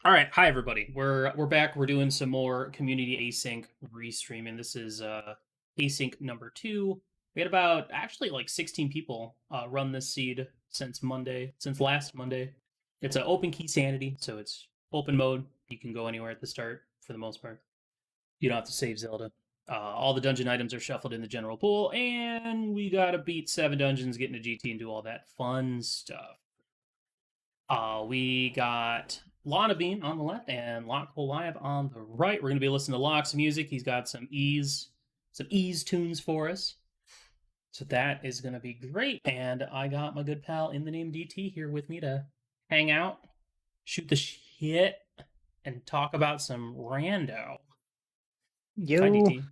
All right, hi everybody. We're back. We're doing some more community async restreaming. This is async number 2. We had about actually like 16 people run this seed since Monday, since last Monday. It's an open Keysanity, so it's open mode. You can go anywhere at the start for the most part. You don't have to save Zelda. All the dungeon items are shuffled in the general pool, and we gotta beat 7 dungeons, get into GT, and do all that fun stuff. We got Lana Bean on the left and Lock Live on the right. We're going to be listening to Lock's music. He's got some ease tunes for us. So that is going to be great. And I got my good pal in the name DT here with me to hang out, shoot the shit, and talk about some rando. Hi, Yo, DT.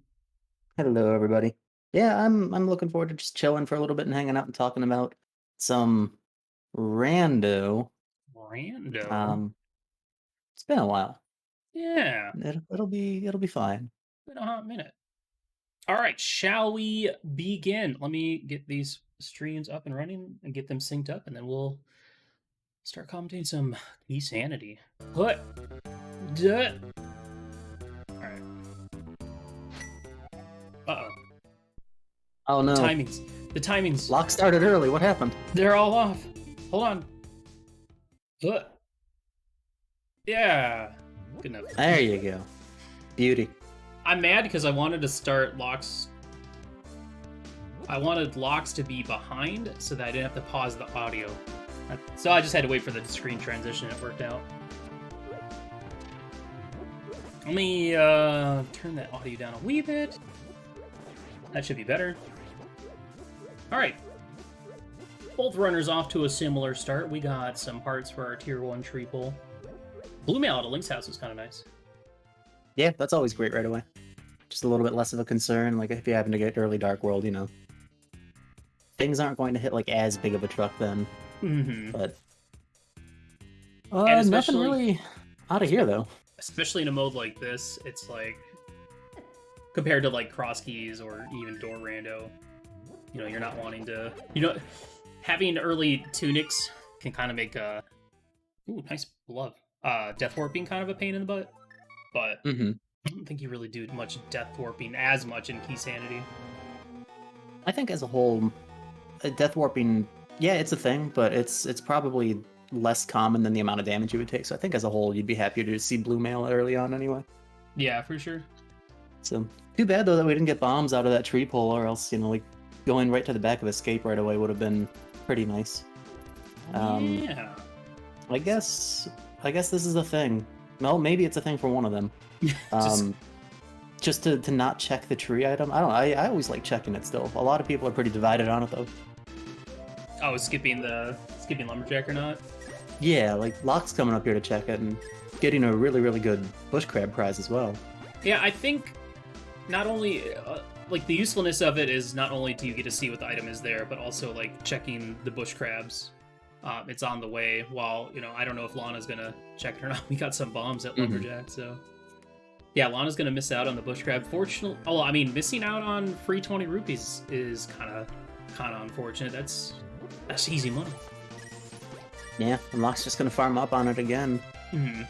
hello everybody. Yeah, I'm looking forward to just chilling for a little bit and hanging out and talking about some rando. Rando? Um, it's been a while. Yeah, It'll be fine. been a hot minute. All right, shall we begin? Let me get these streams up and running and get them synced up, and then we'll start commentating some Keysanity. What? Duh. All right. Uh oh. Oh The no, timings. The timings. lock started early. What happened? They're all off. Hold on. What? Yeah. Good enough. There you go. Beauty. I'm mad because I wanted to start locks. I wanted locks to be behind so that I didn't have to pause the audio. So I just had to wait for the screen transition. It worked out. Let me turn that audio down a wee bit. That should be better. All right. Both runners off to a similar start. We got some parts for our tier 1 tree pull. Blue mail at a Link's house was kind of nice. Yeah, that's always great right away. Just a little bit less of a concern. Like if you happen to get early Dark World, things aren't going to hit like as big of a truck then. Mm-hmm. But And nothing really out of here though. especially in a mode like this, it's like compared to like cross keys or even door rando, you're not wanting to, having early tunics can kind of make ooh, nice glove. Death warping kind of a pain in the butt, but Mm-hmm. I don't think you really do much death warping as much in Keysanity. I think as a whole, death warping, yeah, it's a thing, but it's probably less common than the amount of damage you would take. So I think as a whole, you'd be happier to see blue mail early on anyway. Yeah, for sure. So too bad though that we didn't get bombs out of that tree pole, or else like going right to the back of escape right away would have been pretty nice. Yeah. I guess this is a thing. Well, maybe it's a thing for one of them. Just Just to not check the tree item. I don't know. I always like checking it still. A lot of people are pretty divided on it though. skipping lumberjack or not? Yeah, like Locke's coming up here to check it and getting a really, really good bush crab prize as well. Yeah, I think not only like the usefulness of it is not only do you get to see what the item is there, but also like checking the bush crabs. It's on the way. While I don't know if Lana's gonna check it or not. We got some bombs at lumberjack, so yeah, Lana's gonna miss out on the bush crab. Fortunately, I mean, missing out on free 20 rupees is kind of unfortunate. That's easy money. Yeah, and Locke's just gonna farm up on it again. Mm-hmm.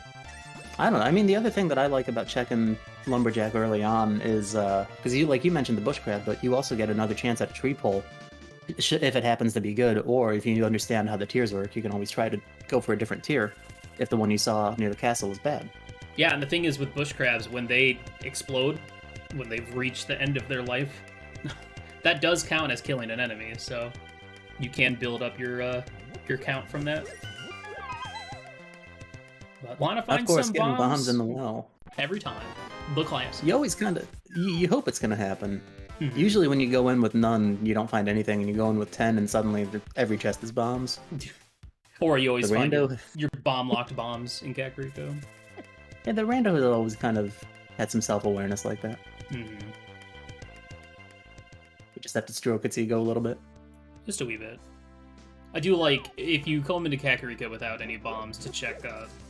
I don't know. I mean, the other thing that I like about checking lumberjack early on is because you mentioned the bush crab, but you also get another chance at a tree pole if it happens to be good, or if you understand how the tiers work, you can always try to go for a different tier if the one you saw near the castle is bad. Yeah, and the thing is with bush crabs, when they explode, when they've reached the end of their life, that does count as killing an enemy. So you can build up your count from that. But Lana Of finds course, some getting bombs in the bombs well. every time. The class. You always kind of you hope it's gonna happen. Mhm. Usually, when you go in with none, you don't find anything, and you go in with 10, and suddenly every chest is bombs. Or you always The find rando, your bomb-locked bombs in Kakariko. yeah, the rando has always kind of had some self-awareness like that. Mhm. We just have to stroke its ego a little bit. Just a wee bit. I do like, if you come into Kakariko without any bombs, to check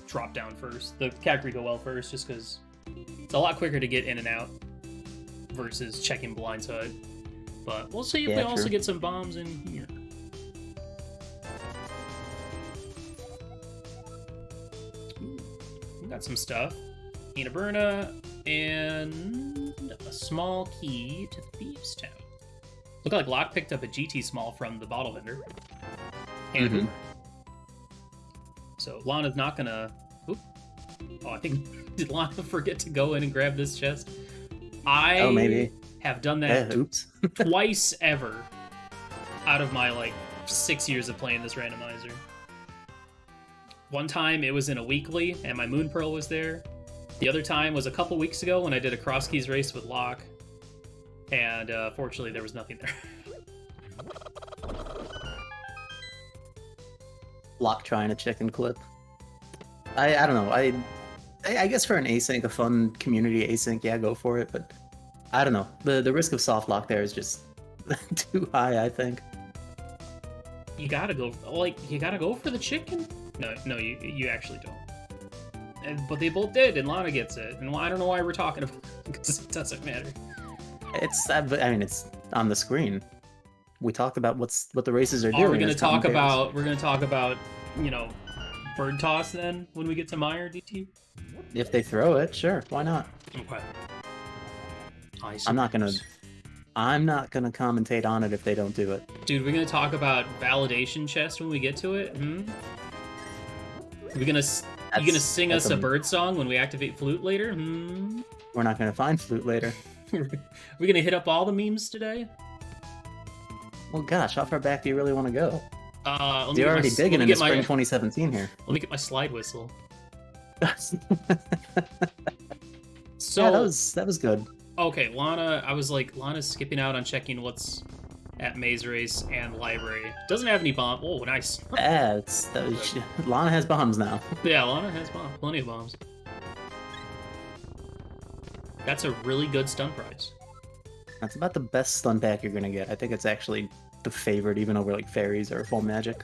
drop down first. The Kakariko well first, just because it's a lot quicker to get in and out versus checking Blind's Hut. But we'll see if Yeah, we also true. get some bombs in here. Ooh. got some stuff. Inaburna, and a small key to Thieves' Town. Look like Locke picked up a GT small from the bottle vendor. And Mhm. so Lana's not gonna. Oop. Oh, I think did Lana forget to go in and grab this chest? Oh, maybe. Have done that Oops. twice ever out of my like 6 years of playing this randomizer. One time it was in a weekly and my Moon Pearl was there. The other time was a couple weeks ago when I did a cross keys race with Locke, and fortunately there was nothing there. Locke trying a chicken clip. I don't know. I guess for an async, a fun community async, yeah, go for it. But I don't know. The risk of soft lock there is just too high, I think. You gotta go for the chicken. No, you actually don't. But they both did, and Lana gets it. And I don't know why we're talking about it, because it doesn't matter. It's on the screen. We talked about what the races are doing. We're gonna talk about bird toss then when we get to Meyer DT. If they throw it, sure, why not? Okay. I'm not gonna commentate on it if they don't do it. Dude, we're gonna talk about validation chest when we get to it. You gonna sing us a bird song when we activate flute later? We're not gonna find flute later. We're gonna hit up all the memes today? Well, gosh, how far back do you really want to go? You're already digging into spring 2017 here. Let me get my slide whistle. So yeah, that was good. Okay, Lana's skipping out on checking what's at Maze Race and Library. Doesn't have any bomb. Oh, nice. Lana has bombs now. Yeah, Lana has bombs. Plenty of bombs. That's a really good stun prize. That's about the best stun pack you're gonna get. I think it's actually the favorite, even over like fairies or full magic.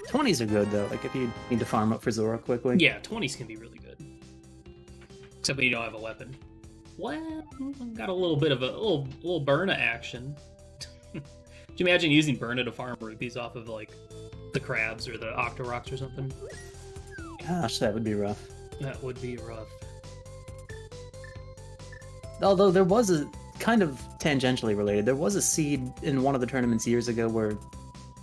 20s are good though. Like if you need to farm up for Zora quickly. Yeah, 20s can be really good. Except when you don't have a weapon. Well, got a little bit of a little Burna action. Could you imagine using Burna to farm rupees off of like the crabs or the Octoroks or something? Gosh, that would be rough. That would be rough. Although there was a kind of tangentially related, there was a seed in one of the tournaments years ago where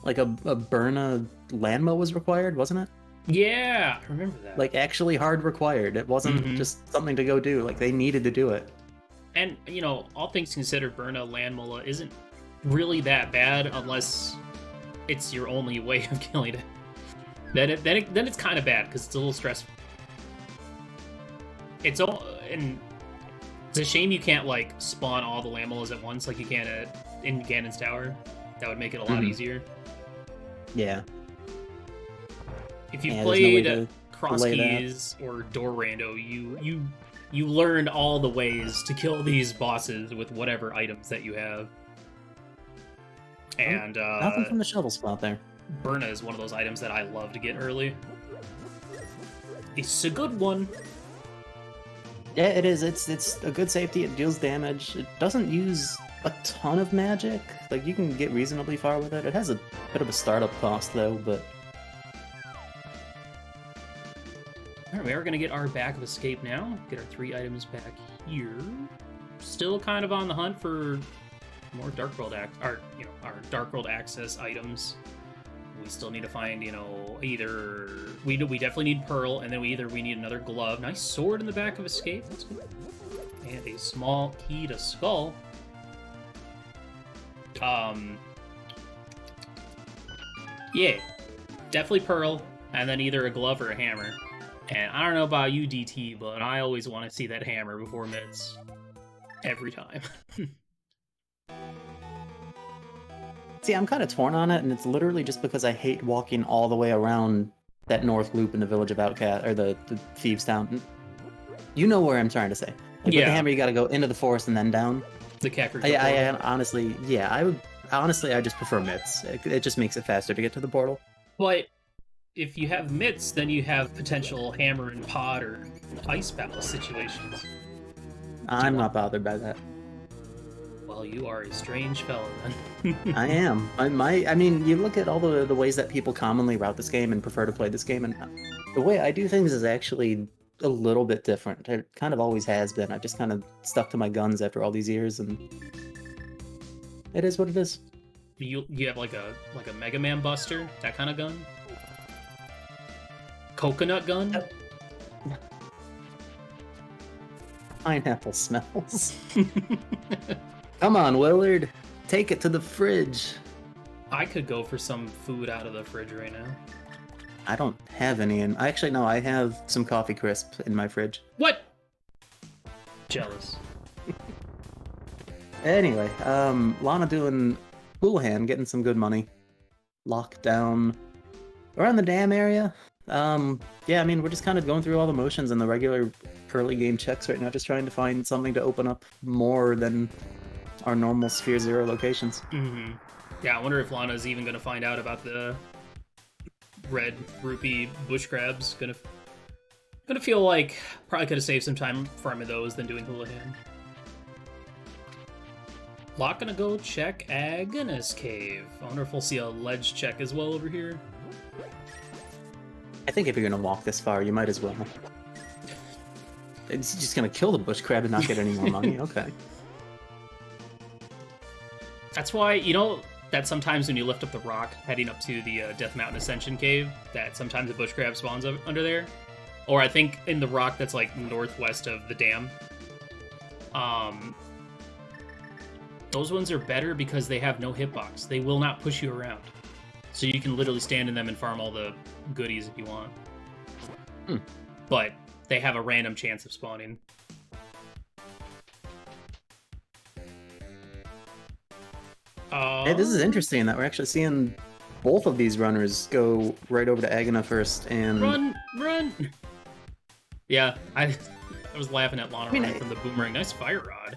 like a Burna Landmo was required, wasn't it? Yeah, I remember that. Like actually hard required. It wasn't just something to go do. Like they needed to do it. And all things considered, Burna Landmola isn't really that bad unless it's your only way of killing it. Then it's kind of bad because it's a little stressful. It's a shame you can't like spawn all the Landmolas at once like you can in Ganon's Tower. That would make it a lot easier. Yeah. If you played Cross Keys or Door Rando, you learned all the ways to kill these bosses with whatever items that you have. And nothing from the shovel spot there. Burna is one of those items that I love to get early. It's a good one. Yeah, it is. It's a good safety. It deals damage. It doesn't use a ton of magic. Like you can get reasonably far with it. It has a bit of a startup cost though, but. Alright, we are gonna get our Back of Escape now. Get our 3 items back here. Still kind of on the hunt for more Dark World our Dark World access items. We still need to find, either we definitely need Pearl, and then we need another glove. Nice sword in the Back of Escape. That's good. And a small key to Skull. Yeah, definitely Pearl, and then either a glove or a hammer. And I don't know about you, DT, but I always want to see that hammer before mids. Every time. See, I'm kind of torn on it, and it's literally just because I hate walking all the way around that north loop in the Village of Outcast, or the Thieves' Town. You know where I'm trying to say. Like, with the hammer, you gotta go into the forest and then down. The Kakariko. I honestly, yeah, I just prefer mitts. It just makes it faster to get to the portal. But if you have mitts, then you have potential hammer and pod or ice palace situations. I'm not bothered by that. Well, you are a strange fellow, then. I am. I mean, you look at all the ways that people commonly route this game and prefer to play this game, and The way I do things is actually a little bit different. It kind of always has been. I just kind of stuck to my guns after all these years, and it is what it is. You have like a Mega Man Buster, that kind of gun? Coconut gun? Yep. Pineapple smells. Come on, Willard. Take it to the fridge. I could go for some food out of the fridge right now. I don't have any in. Actually, no, I have some coffee crisp in my fridge. What? Jealous. Anyway, Lana doing Houlihan, getting some good money. Lockdown. Around the dam area. Yeah, I mean, we're just kind of going through all the motions and the regular early game checks right now, just trying to find something to open up more than our normal Sphere Zero locations. Mm-hmm. Yeah, I wonder if Lana's even gonna find out about the red rupee bush crabs. Gonna feel like probably could have saved some time farming those than doing Houlihan. Locke gonna go check Agnes Cave. I wonder if we'll see a ledge check as well over here. I think if you're gonna walk this far, you might as well. It's just gonna kill the bush crab and not get any more money. Okay. That's why, you know, that sometimes when you lift up the rock heading up to the Death Mountain Ascension Cave, that sometimes the bush crab spawns under there. Or I think in the rock that's like northwest of the dam. Those ones are better because they have no hitbox. They will not push you around. So you can literally stand in them and farm all the goodies if you want. But they have a random chance of spawning. Hey, this is interesting that we're actually seeing both of these runners go right over to Agna first and... Run! Yeah, I was laughing at Lana running from the boomerang. Nice fire rod.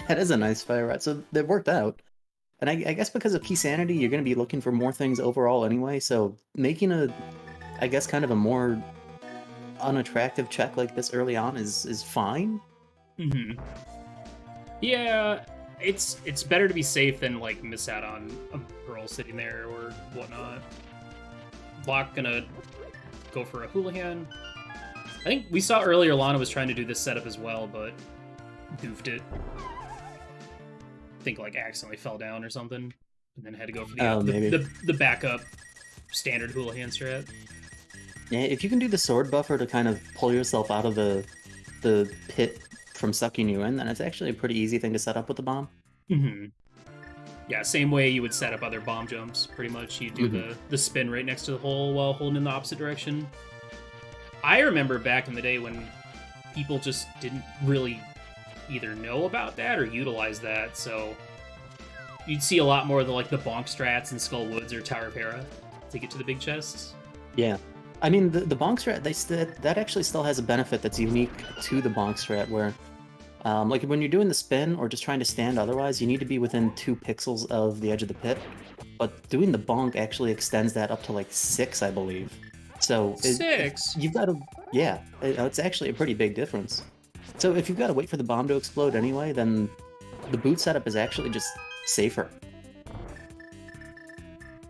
That is a nice fire rod. So that worked out. And I guess because of Keysanity, you're going to be looking for more things overall anyway, so making I guess, kind of a more unattractive check like this early on is fine. Mm-hmm. Yeah, it's better to be safe than, like, miss out on a girl sitting there or whatnot. Locke gonna go for a Houlihan. I think we saw earlier Lana was trying to do this setup as well, but goofed it. I think, like, accidentally fell down or something, and then had to go for the backup standard Houlihan strat. Yeah, if you can do the sword buffer to kind of pull yourself out of the pit from sucking you in, then it's actually a pretty easy thing to set up with the bomb. Mm-hmm. Yeah, same way you would set up other bomb jumps, pretty much. You do the spin right next to the hole while holding in the opposite direction. I remember back in the day when people just didn't really either know about that or utilize that, so you'd see a lot more of the bonk strats in Skull Woods or Tower of Hera to get to the big chests. Yeah. I mean, the bonk strat, that actually still has a benefit that's unique to the bonk strat, where, like, when you're doing the spin or just trying to stand otherwise, you need to be within 2 pixels of the edge of the pit. But doing the bonk actually extends that up to, like, 6, I believe. So... 6? You've got to... Yeah, it's actually a pretty big difference. So if you've got to wait for the bomb to explode anyway, then the boot setup is actually just safer.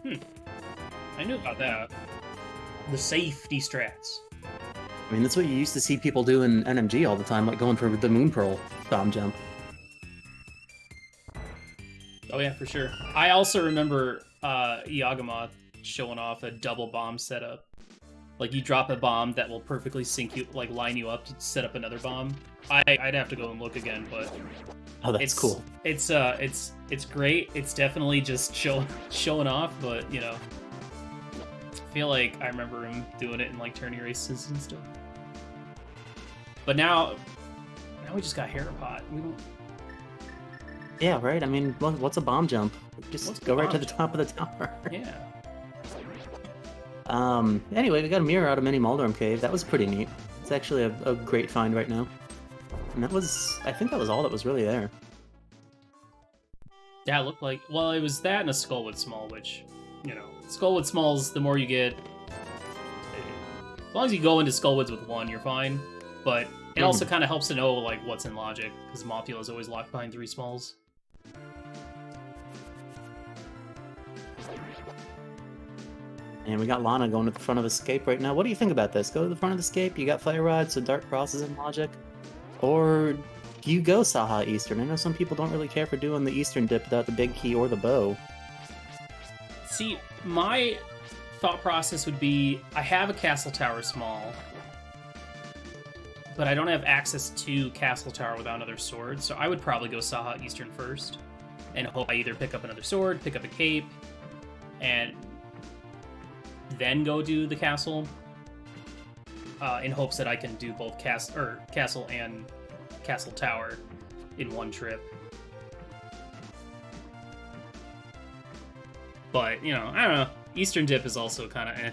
I knew about that. The safety strats. I mean, that's what you used to see people do in NMG all the time, like going for the Moon Pearl bomb jump. Oh yeah, for sure. I also remember Yagamoth showing off a double bomb setup. Like, you drop a bomb that will perfectly sync you, like, line you up to set up another bomb. I'd have to go and look again, but... Oh, that's cool. It's great. It's definitely just showing off, but, you know... I feel like I remember him doing it in, like, tourney races and stuff. But now we just got Herapot. We don't... Yeah, right? I mean, what's a bomb jump? Just go right to the top of the tower. Yeah. Anyway, we got a mirror out of Mini Moldorm Cave. That was pretty neat. It's actually a great find right now. And I think that was all that was really there. Yeah, it looked like... Well, it was that and a Skullwood Small, which, you know... Skullwood Smalls, the more you get... As long as you go into Skullwoods with 1, you're fine. But it also kind of helps to know, like, what's in logic, because Mothula is always locked behind 3 Smalls. And we got Lana going to the front of Escape right now. What do you think about this? Go to the front of Escape, you got Fire Rod, so Dark Cross is in Logic. Or do you go Saha Eastern? I know some people don't really care for doing the Eastern dip without the big key or the bow. See, my thought process would be, I have a Castle Tower small, but I don't have access to Castle Tower without another sword, so I would probably go Saha Eastern first, and hope I either pick up another sword, pick up a cape, and then go do the castle, in hopes that I can do both castle and Castle Tower in one trip. But, you know, I don't know. Eastern Dip is also kind of eh.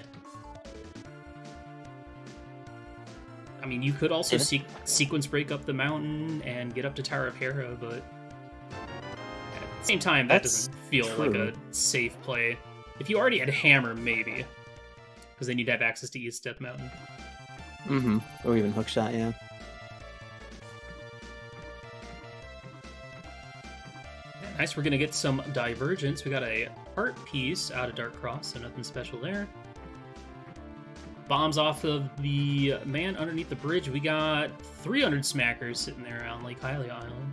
I mean, you could also sequence break up the mountain and get up to Tower of Hera, but at the same time, that doesn't feel like a safe play. If you already had Hammer, maybe. Because then you'd have access to East Death Mountain. Mm-hmm. Or even Hookshot, yeah. Nice, we're going to get some Divergence. We got a Heart Piece out of Dark Cross, so nothing special there. Bombs off of the man underneath the bridge. We got 300 smackers sitting there on Lake Hylia Island.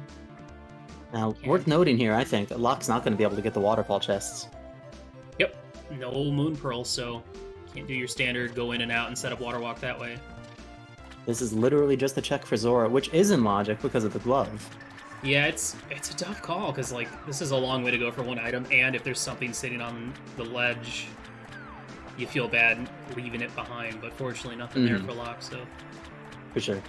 Now, worth noting here, I think, Locke's not going to be able to get the waterfall chests. Yep, no Moon Pearl, so can't do your standard go in and out and set up Water Walk that way. This is literally just a check for Zora, which is in Logic because of the glove. Yeah, it's a tough call, because, like, this is a long way to go for one item, and if there's something sitting on the ledge, you feel bad leaving it behind, but fortunately nothing there for Locke, so... For sure.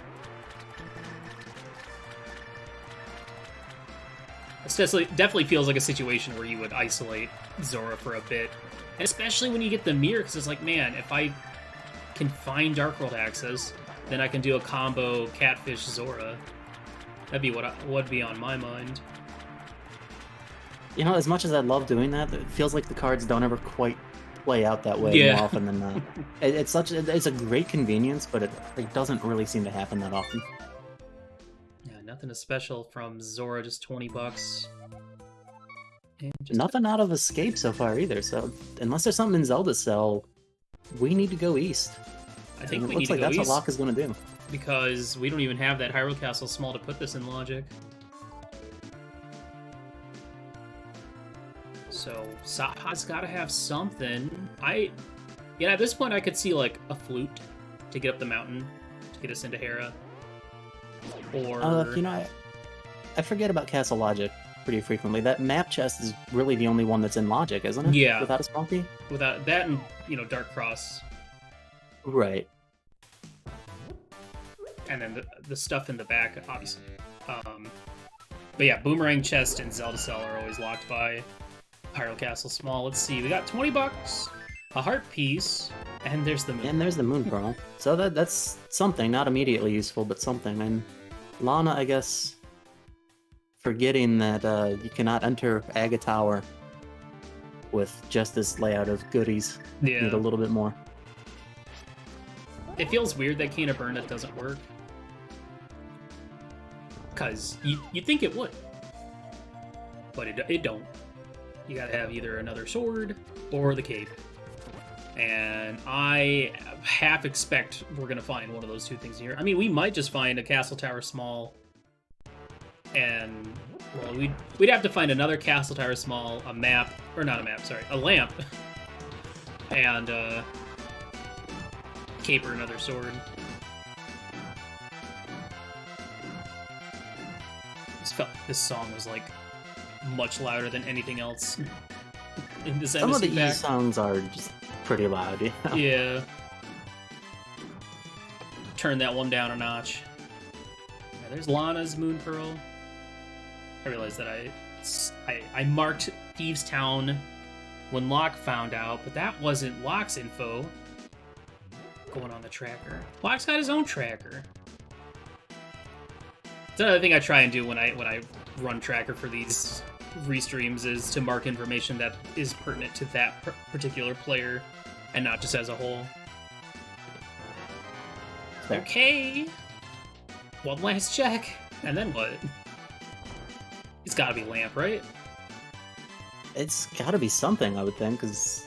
It definitely feels like a situation where you would isolate Zora for a bit, and especially when you get the mirror, because it's like, man, if I can find Dark World access, then I can do a combo Catfish Zora. That'd be what would be on my mind. You know, as much as I love doing that, it feels like the cards don't ever quite play out that way more often than not. It's a great convenience, but it doesn't really seem to happen that often. Yeah, nothing special from Zora, just $20. Nothing out of Escape so far either, so unless there's something in Zelda's cell, we need to go east. I think and we it looks need like to go that's east. what Locke is going to do. Because we don't even have that Hyrule Castle small to put this in Logic. So Saha's got to have something. At this point I could see like a flute to get up the mountain to get us into Hera. Or you know, I forget about Castle Logic pretty frequently. That map chest is really the only one that's in Logic, isn't it? Yeah. Without a small key? Without that and, Dark Cross. Right. And then the stuff in the back, obviously. But yeah, Boomerang Chest and Zelda Cell are always locked by Hyrule Castle Small. Let's see, we got $20, a Heart Piece, and there's the Moon. And there's the Moon Pearl. So that's something, not immediately useful, but something. And Lana, I guess, forgetting that you cannot enter Aga Tower with just this layout of goodies. Yeah. Need a little bit more. It feels weird that Cane of Burn doesn't work. Because you'd think it would. But it don't. You gotta have either another sword or the cape. And I half expect we're gonna find one of those two things here. I mean, we might just find a Castle Tower Small. And, well, we'd have to find another Castle Tower Small, a map, or not a map, sorry, a lamp. And, cape or another sword. Just felt like this song was like much louder than anything else in this Some of the pack. E songs are just pretty loud, yeah. Yeah. Turn that one down a notch. Yeah, there's Lana's Moon Pearl. I realized that I marked Thieves Town when Locke found out, but that wasn't Locke's info going on the tracker. Locke's got his own tracker. It's another thing I try and do when I run tracker for these restreams is to mark information that is pertinent to that particular player and not just as a whole. Fair. Okay. One last check. And then what? It's gotta be Lamp, right? It's gotta be something, I would think, because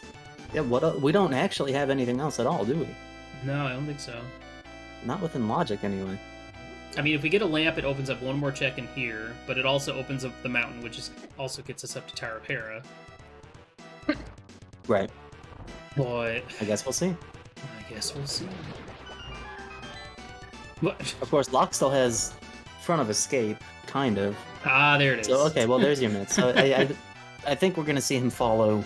Yeah, we don't actually have anything else at all, do we? No, I don't think so. Not within logic, anyway. I mean, if we get a lamp, it opens up one more check in here, but it also opens up the mountain, which also gets us up to Tower of Hera. Right. But I guess we'll see. I guess we'll see. What? Of course, Locke still has front of escape, kind of. Ah, there it is. So, okay, well, there's your myth. So I think we're going to see him follow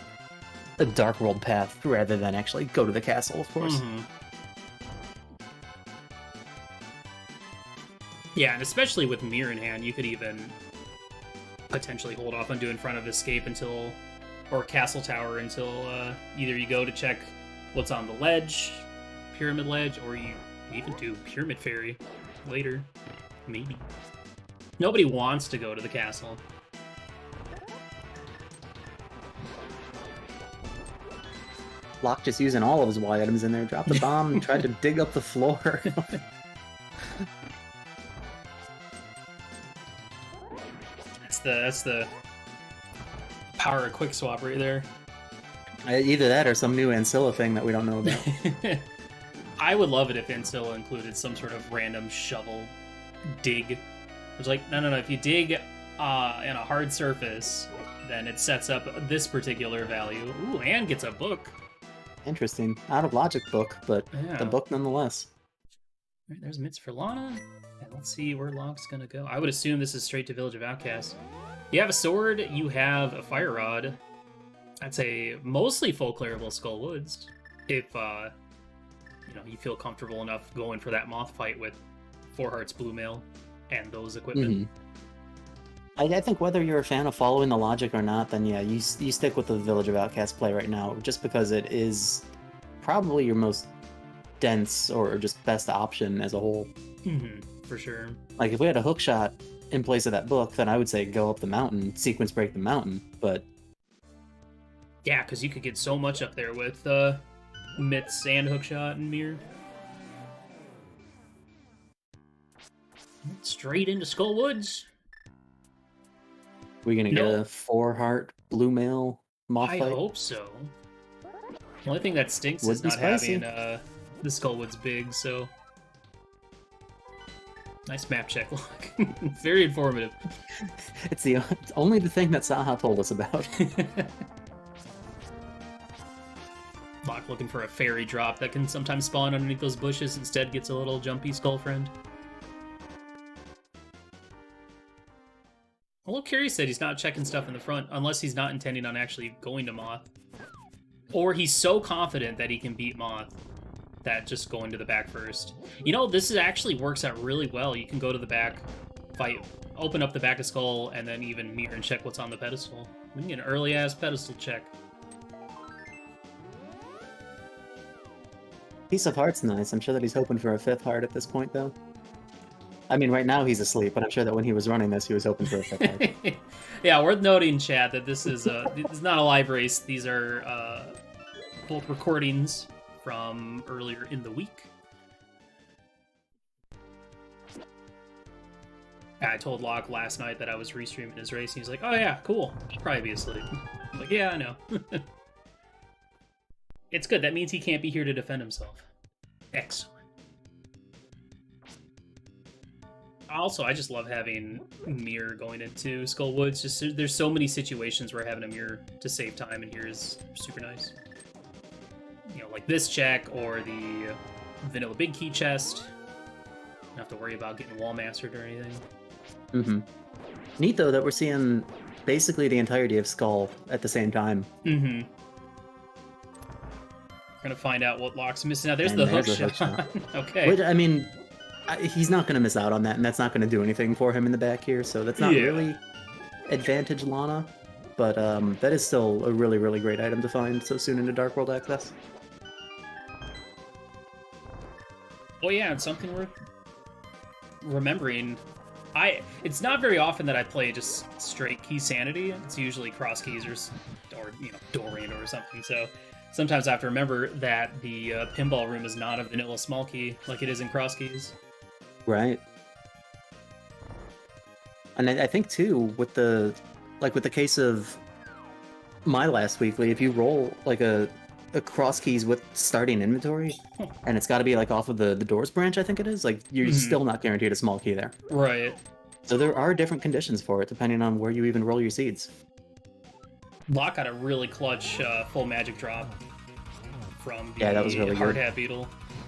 a Dark World path rather than actually go to the castle, of course. Mm-hmm. Yeah, and especially with Mirror in hand, you could even potentially hold off on doing front of escape until, or castle tower until either you go to check what's on the ledge, pyramid ledge, or you even do pyramid fairy later, maybe. Nobody wants to go to the castle. Locke just using all of his Y items in there, dropped the bomb, and tried to dig up the floor. That's the power of quick swap right there. Either that or some new Ancilla thing that we don't know about. I would love it if Ancilla included some sort of random shovel dig. It's like, no, if you dig in a hard surface, then it sets up this particular value. Ooh, and gets a book. Interesting. Out of logic book, but Yeah. the book nonetheless. Right, there's mitts for Lana. And let's see where Locke's gonna go. I would assume this is straight to Village of Outcasts. You have a sword, you have a fire rod. That's a mostly full clearable Skull Woods. If you feel comfortable enough going for that moth fight with 4 Hearts Blue Mail and those equipment. I think whether you're a fan of following the logic or not, then yeah, you stick with the Village of Outcasts play right now, just because it is probably your most dense or just best option as a whole. For sure. Like, if we had a hook shot in place of that book, then I would say go up the mountain, sequence break the mountain, but... Yeah, because you could get so much up there with mitts and hookshot and mirror. Straight into Skull Woods. We're gonna get a 4-heart blue mail moth I fight? hope so. The only thing that stinks Would is be not spicy. having the Skull Woods big, so... Nice map check, look. Very informative. It's only the thing that Saha told us about. Locke looking for a fairy drop that can sometimes spawn underneath those bushes, instead gets a little jumpy skull friend. I'm a little curious that he's not checking stuff in the front, unless he's not intending on actually going to Moth. Or he's so confident that he can beat Moth that just going to the back first. You know, this actually works out really well. You can go to the back, fight, open up the back of Skull, and then even mirror and check what's on the pedestal. We can get an early-ass pedestal check. Piece of Heart's nice. I'm sure that he's hoping for a 5th heart at this point, though. I mean, right now he's asleep, but I'm sure that when he was running this, he was hoping for a 5th heart. Yeah, worth noting, chat, that this is not a live race. These are both recordings from earlier in the week. I told Locke last night that I was restreaming his race, and he's like, "Oh yeah, cool. He'll probably be asleep." I'm like, "Yeah, I know." It's good. That means he can't be here to defend himself. Excellent. Also, I just love having mirror going into Skull Woods. Just there's so many situations where having a mirror to save time in here is super nice. You know, like this check or the vanilla big key chest. Don't have to worry about getting wall mastered or anything. Neat though that we're seeing basically the entirety of Skull at the same time. We're gonna find out what Locke's missing out. There's And the there's hook the hook shot. shot. Okay. Which, I mean, he's not going to miss out on that, and that's not going to do anything for him in the back here, so that's not really advantage Lana, but that is still a really, really great item to find so soon into Dark World Access. Oh yeah, and something worth remembering. It's not very often that I play just straight Keysanity. It's usually cross keys or Dorian or something. So sometimes I have to remember that the pinball room is not a vanilla small key like it is in cross keys. Right. And I think too with the case of my last weekly, if you roll like a cross keys with starting inventory, and it's got to be like off of the doors branch, I think it is. Like you're still not guaranteed a small key there. Right. So there are different conditions for it depending on where you even roll your seeds. Locke got a really clutch full magic drop from the that was really hard good. hat beetle,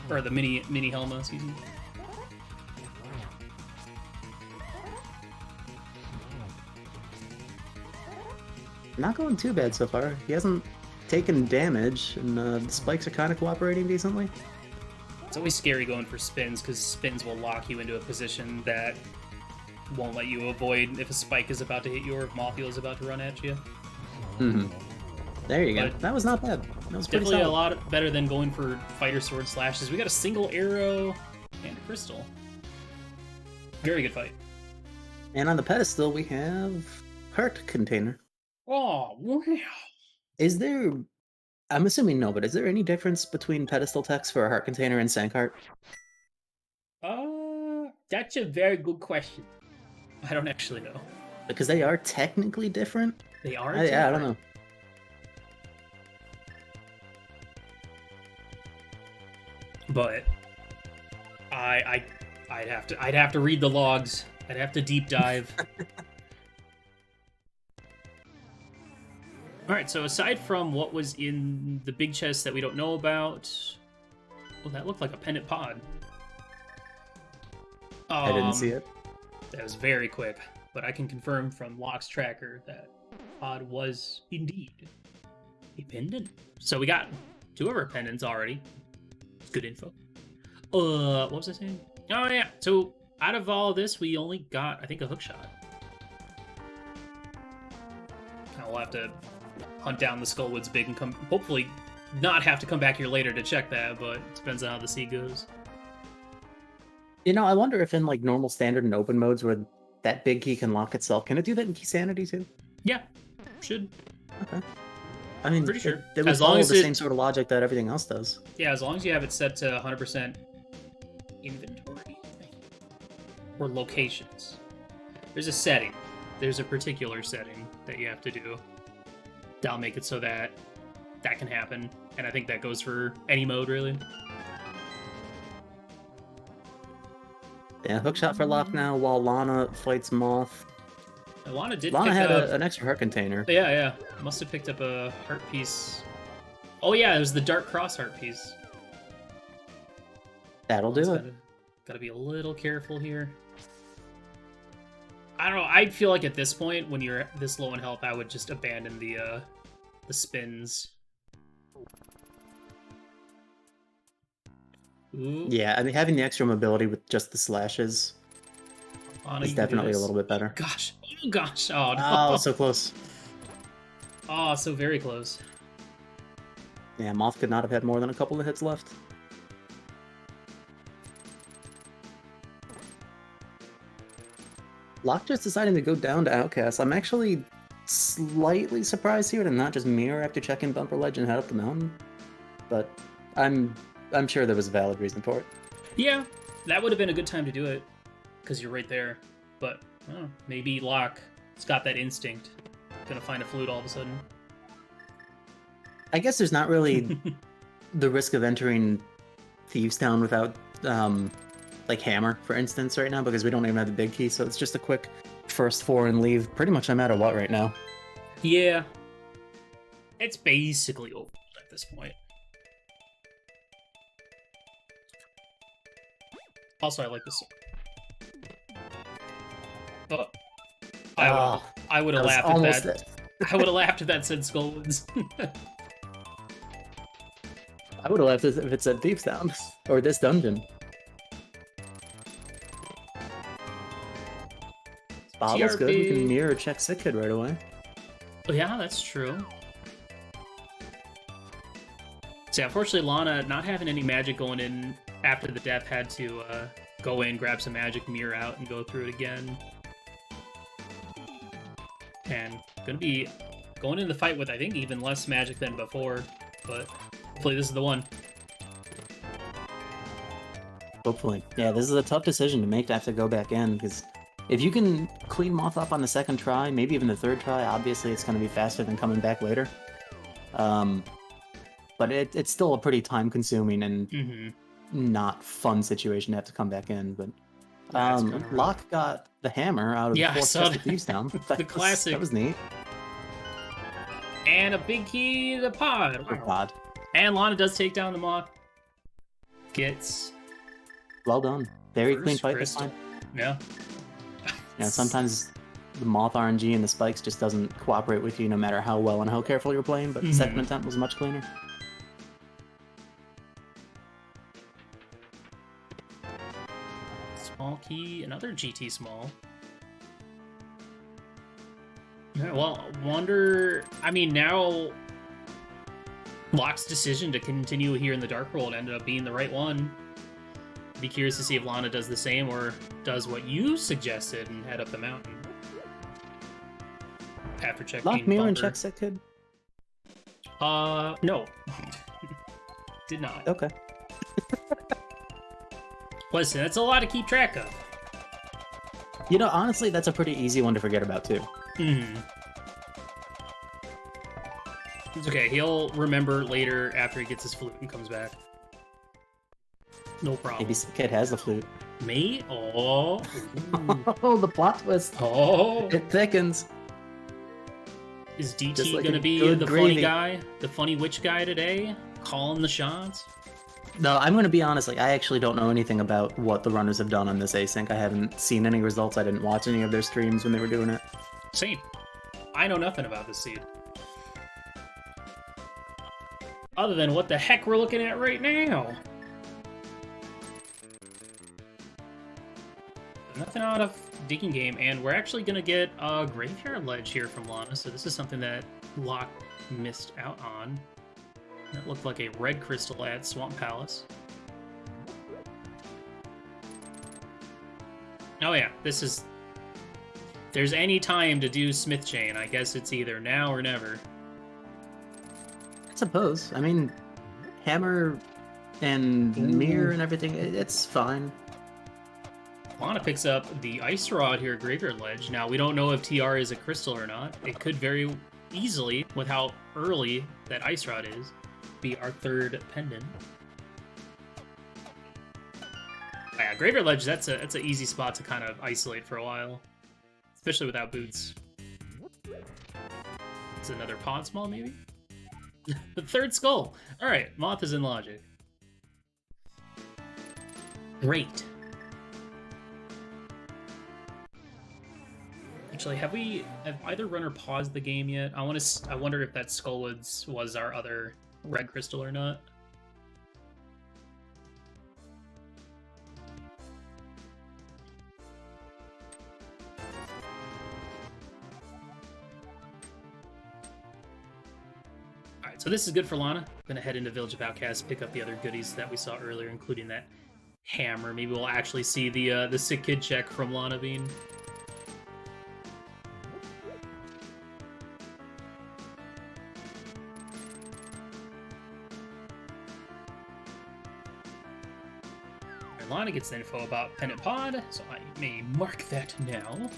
or the mini Helma, excuse me. Not going too bad so far. He hasn't taken damage, and the spikes are kind of cooperating decently. It's always scary going for spins, because spins will lock you into a position that won't let you avoid if a spike is about to hit you or if Motheel is about to run at you. There you go. But that was not bad. That was pretty definitely a solid. lot better than going for fighter sword slashes. We got a single arrow and a crystal. Very good fight. And on the pedestal, we have heart container. Oh, wow. Is there... I'm assuming no, but is there any difference between pedestal text for a heart container and sank heart? That's a very good question. I don't actually know. Because they are technically different? They are Yeah, I don't know. But I'd have to read the logs. I'd have to deep dive. All right, so aside from what was in the big chest that we don't know about, well, that looked like a pendant pod. I didn't see it. That was very quick, but I can confirm from Locke's tracker that pod was indeed a pendant. So we got 2 of our pendants already. Good info. What was I saying? Oh yeah. So out of all this, we only got, I think, a hook shot. I'll have to hunt down the Skullwoods big and come, hopefully not have to come back here later to check that, but it depends on how the sea goes. You know, I wonder if in like normal, standard, and open modes where that big key can lock itself, can it do that in Keysanity too? Yeah, should. Okay. I mean, pretty sure. It would As long follow as the it- same sort of logic that everything else does. Yeah, as long as you have it set to 100% inventory or locations. There's a setting. There's a particular setting that you have to do. That'll make it so that that can happen, and I think that goes for any mode, really. Yeah, hookshot for Locke now while Lana fights Moth. Lana did Lana pick had up... an extra heart container. Yeah. Must have picked up a heart piece. Oh yeah, it was the Dark Cross heart piece. That'll do it. Gotta be a little careful here. I don't know, I feel like at this point, when you're this low in health, I would just abandon the spins. Ooh, Yeah, I mean, having the extra mobility with just the slashes Lana, is you can do definitely a this. little bit better. Gosh, oh gosh, oh no. Oh, so close. Oh, so very close. Yeah, Moth could not have had more than a couple of hits left. Locke just deciding to go down to Outcast. I'm actually slightly surprised here to not just mirror after checking Bumper Ledge and head up the mountain. But I'm sure there was a valid reason for it. Yeah, that would have been a good time to do it, because you're right there. But I don't know, maybe Locke's got that instinct. Gonna find a flute all of a sudden. I guess there's not really the risk of entering Thieves Town without, like Hammer, for instance, right now, because we don't even have the big key, so it's just a quick first 4 and leave pretty much no matter what right now. Yeah. It's basically over at this point. Also, I like this song. Oh. I would have that was laughed at almost that. it. I would have laughed if that said Skullwoods. I would have left if it said Thieves Town, or this dungeon. Spot looks good. We TRP. can mirror check Sick Kid right away. Oh, yeah, that's true. So, unfortunately, Lana, not having any magic going in after the death, had to go in, grab some magic, mirror out, and go through it again. And gonna be going in the fight with, I think, even less magic than before, but hopefully this is the one. Hopefully. Yeah, this is a tough decision to make to have to go back in, because if you can clean Moth up on the second try, maybe even the third try, obviously it's going to be faster than coming back later. but it's still a pretty time-consuming and Mm-hmm. not fun situation to have to come back in. But Yeah, it's kinda rough. Locke got the hammer out of Yeah, the I fourth saw chest of that. thieves down. The classic. That was neat. And a big key to the pod. Oh, Wow. God. And Lana does take down the moth. Gets Well done. Very clean first fight this crystal. time. Yeah. Sometimes the moth RNG and the spikes just doesn't cooperate with you no matter how well and how careful you're playing, but the second attempt was much cleaner. Small key, another GT small. Yeah, well, wonder. I mean, now Locke's decision to continue here in the Dark World ended up being the right one. Be curious to see if Lana does the same or does what you suggested and head up the mountain. After checking Lock mirror and bumper. check set kid? No. Did not. Okay. Listen, that's a lot to keep track of. You know, honestly, that's a pretty easy one to forget about, too. It's okay. He'll remember later after he gets his flute and comes back. No problem. Maybe Kid has the flute. Me? Oh. Oh, the plot twist. Oh. It thickens. Is DT Just like gonna a be good the gravy. funny guy? The funny witch guy today? Calling the shots? No, I'm going to be honest. Like, I actually don't know anything about what the runners have done on this async. I haven't seen any results. I didn't watch any of their streams when they were doing it. Same. I know nothing about this seed. Other than what the heck we're looking at right now. Nothing out of Digging Game, and we're actually going to get a Graveyard Ledge here from Lana, so this is something that Locke missed out on. That looked like a red crystal at Swamp Palace. Oh yeah, this is... If there's any time to do Smith Chain, I guess it's either now or never. I suppose. I mean, hammer and mirror and everything, it's fine. Lana picks up the Ice Rod here at Graveyard Ledge. Now, we don't know if TR is a crystal or not. It could very easily, with how early that Ice Rod is, be our third pendant. Yeah, Graveyard Ledge, that's an easy spot to kind of isolate for a while. Especially without boots. It's another pod small, maybe? The third skull! Alright, Moth is in logic. Great. Actually, have either runner paused the game yet? I wonder if that Skullwoods was our other red crystal or not. Alright, so this is good for Lana. I'm gonna head into Village of Outcasts, pick up the other goodies that we saw earlier, including that hammer. Maybe we'll actually see the sick kid check from Lana Bean. Lana gets the info about Pendant Pod, so I may mark that now.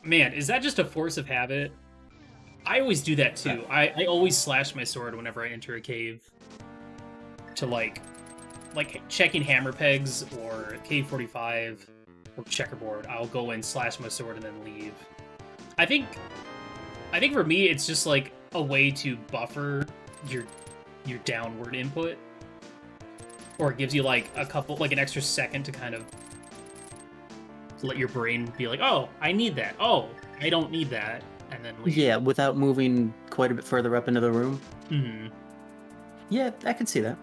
Man, is that just a force of habit? I always do that too. I always slash my sword whenever I enter a cave. To like checking hammer pegs or K45 or checkerboard. I'll go in, slash my sword, and then leave. I think for me it's just like a way to buffer your downward input. Or it gives you like an extra second to kind of let your brain be like, oh, I need that. Oh, I don't need that. And then leave. Yeah, without moving quite a bit further up into the room. Mm-hmm. Yeah, I can see that.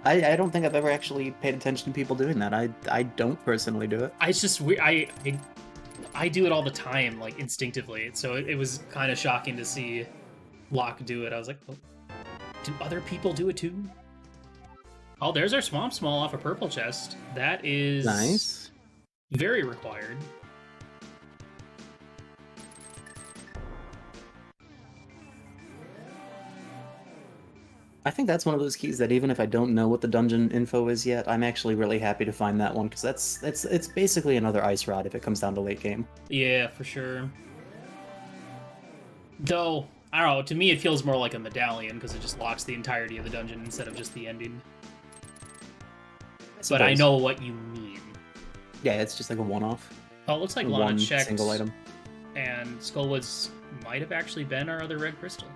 I don't think I've ever actually paid attention to people doing that. I don't personally do it. It's just weird. I do it all the time, like instinctively. So it was kind of shocking to see Locke do it. I was like, oh, do other people do it too? Oh, there's our Swamp Small off a purple chest. That is nice. Very required. I think that's one of those keys that even if I don't know what the dungeon info is yet, I'm actually really happy to find that one because it's basically another ice rod if it comes down to late game. Yeah, for sure. Though, I don't know, to me it feels more like a medallion because it just locks the entirety of the dungeon instead of just the ending. But I know what you mean. Yeah, it's just like a one-off. Oh, it looks like Lana One checked, single item. and Skullwoods might have actually been our other red crystal.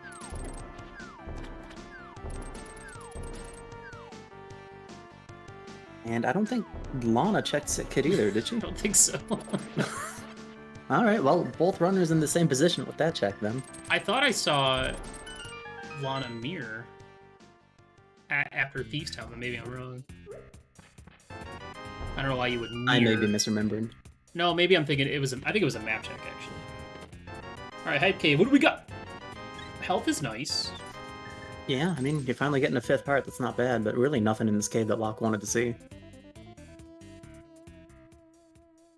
And I don't think Lana checked Sick Kid either, did she? I don't think so. Alright, well, both runners in the same position with that check then. I thought I saw Lana mirror after Thief's Town, but maybe I'm wrong. I don't know why you would mirror. I may be misremembering. No, maybe I'm thinking it was. I think it was a map check actually. All right, Hype Cave. What do we got? Health is nice. Yeah, I mean, you're finally getting a fifth heart. That's not bad, but really nothing in this cave that Locke wanted to see.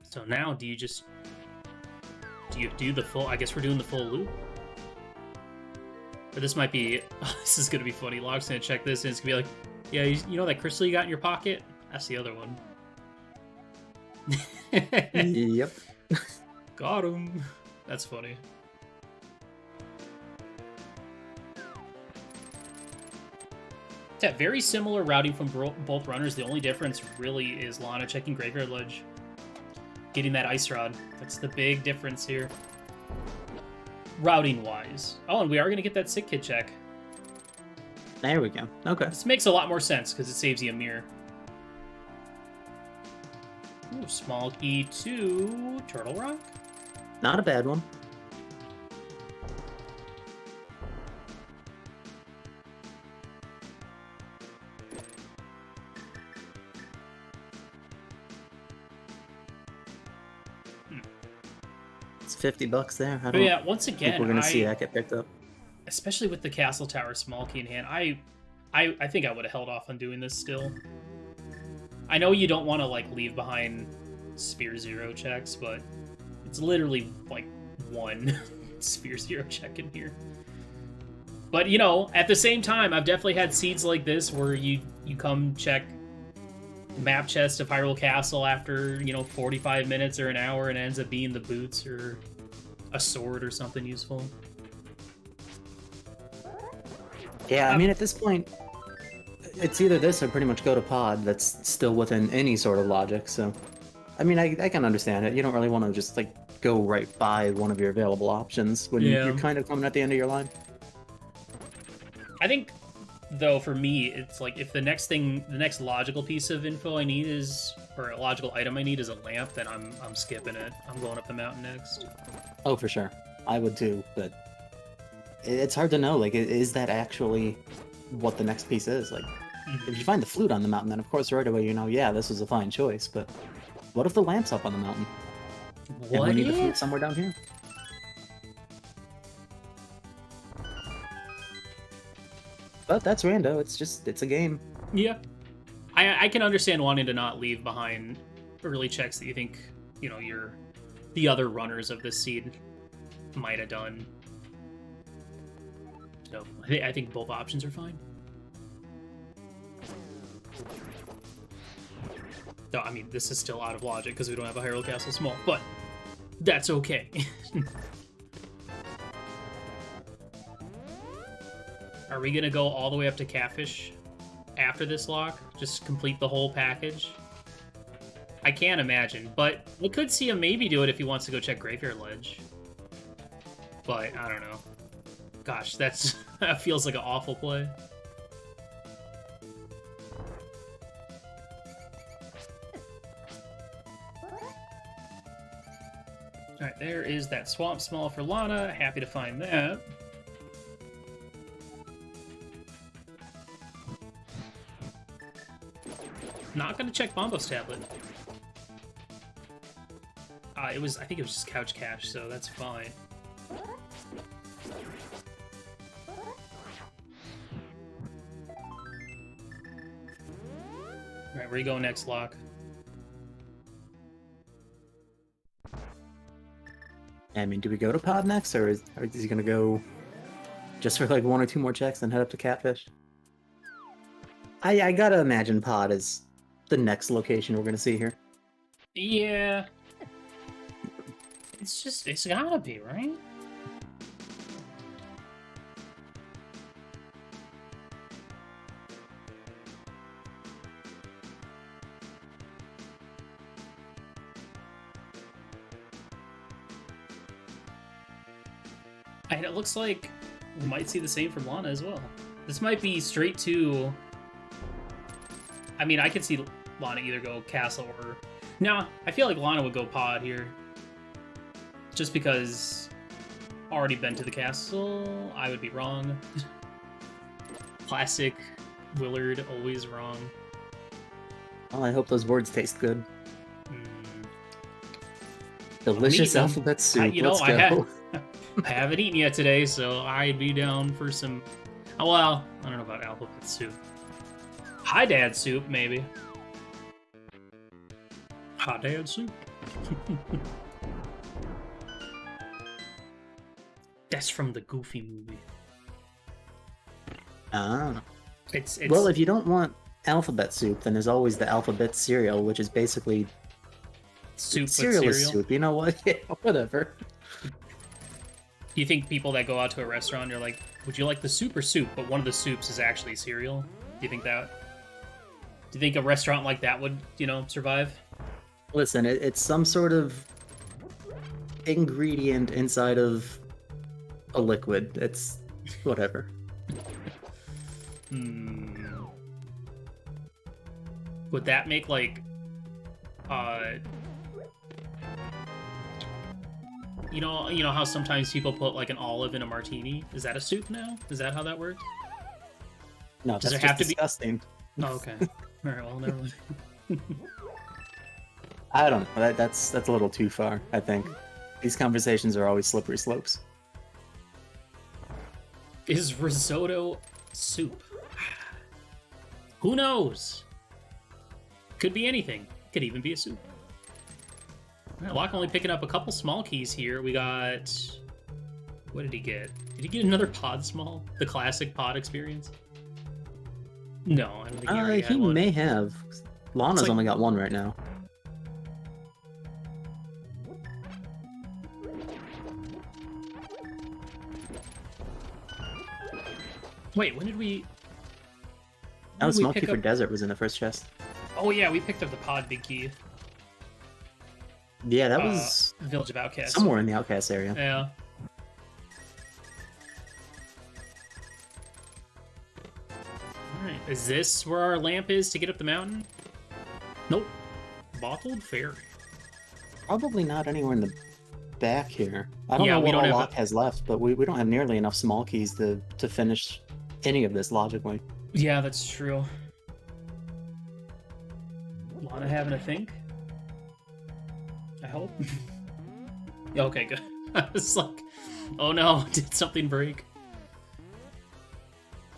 So now, do you do the full? I guess we're doing the full loop. But this might be. Oh, this is gonna be funny. Locke's gonna check this, and it's gonna be like, yeah, you know that crystal you got in your pocket? That's the other one. Yep. Got him. That's funny. Yeah, very similar routing from both runners. The only difference really is Lana checking Graveyard Ledge. Getting that Ice Rod. That's the big difference here. Routing-wise. Oh, and we are going to get that Sick Kid check. There we go. Okay. This makes a lot more sense because it saves you a mirror. Ooh, small key to Turtle Rock. Not a bad one. It's $50 there. I don't yeah, once again, think we're gonna see that get picked up. Especially with the Castle Tower small key in hand, I think I would have held off on doing this still. I know you don't want to like leave behind Sphere Zero checks, but it's literally like one Sphere Zero check in here. But you know, at the same time, I've definitely had seeds like this where you come check map chest of Hyrule Castle after 45 minutes or an hour, and it ends up being the boots or a sword or something useful. Yeah, I mean, at this point, it's either this or pretty much go to pod that's still within any sort of logic, so... I mean, I can understand it. You don't really want to just, like, go right by one of your available options when you're kind of coming at the end of your line. I think, though, for me, it's like, if the next logical piece of info I need is, or a logical item I need is a lamp, then I'm skipping it. I'm going up the mountain next. Oh, for sure. I would too, but... It's hard to know, like, is that actually what the next piece is? Like, if you find the flute on the mountain, then of course right away you know, yeah, this is a fine choice, but what if the lamp's up on the mountain? And we need the flute somewhere down here? But that's rando, it's a game. Yeah. I can understand wanting to not leave behind early checks that you think, the other runners of this seed might have done. So I think both options are fine. No, I mean, this is still out of logic because we don't have a Hyrule Castle small, but that's okay. Are we gonna go all the way up to Catfish after this lock? Just complete the whole package? I can't imagine, but we could see him maybe do it if he wants to go check Graveyard Ledge. But I don't know. Gosh, that feels like an awful play. Alright, there is that Swamp Small for Lana. Happy to find that. Not gonna check Bombo's tablet. I think it was just Couch Cash, so that's fine. Alright, where you going next, Locke? I mean, do we go to pod next, or is he gonna go just for like one or two more checks and head up to Catfish? I gotta imagine Pod is the next location we're gonna see here. Yeah. It's gotta be, right? And it looks like we might see the same from Lana as well. This might be straight to... I mean, I could see Lana either go Castle or... No, I feel like Lana would go Pod here. Just because... Already been to the castle, I would be wrong. Classic Willard, always wrong. Well, I hope those words taste good. Mm. Delicious I'm eating 'em. alphabet soup. You know, Let's go. I haven't eaten yet today, so I'd be down for some... Oh, well, I don't know about alphabet soup. Hi Dad soup, maybe. Hi Dad soup. That's from the Goofy movie. Ah. It's Well, if you don't want alphabet soup, then there's always the alphabet cereal, which is basically soup with cereal is cereal. soup. You know what? Yeah, whatever. Do you think people that go out to a restaurant, you're like, would you like the soup or soup? But one of the soups is actually cereal. Do you think that? Do you think a restaurant like that would, survive? Listen, it's some sort of ingredient inside of a liquid. It's whatever. Would that make like, you know how sometimes people put like an olive in a martini? Is that a soup now? Is that how that works? No, Does that's it have just to be- disgusting. Oh, okay. All right. Well, never mind. I don't know. That's a little too far, I think. These conversations are always slippery slopes. Is risotto soup? Who knows? Could be anything. Could even be a soup. All right, Locke only picking up a couple small keys here. We got... What did he get? Did he get another pod small? The classic pod experience? No, I don't think he already had He one. may have. Lana's like- only got one right now. Wait, when did we... That was we Small pick Key for up- Desert was in the first chest. Oh yeah, we picked up the pod big key. Yeah, that was Village of Outcasts. somewhere in the Outcast area. Yeah. Alright, is this where our lamp is to get up the mountain? Nope. Bottled Fairy. Probably not anywhere in the back here. I don't Yeah, know we what don't all have Locke has left, but we don't have nearly enough small keys to finish any of this logically. Yeah, that's true. Lana having a think? I hope. Yeah, okay, good. I was like, oh no, did something break?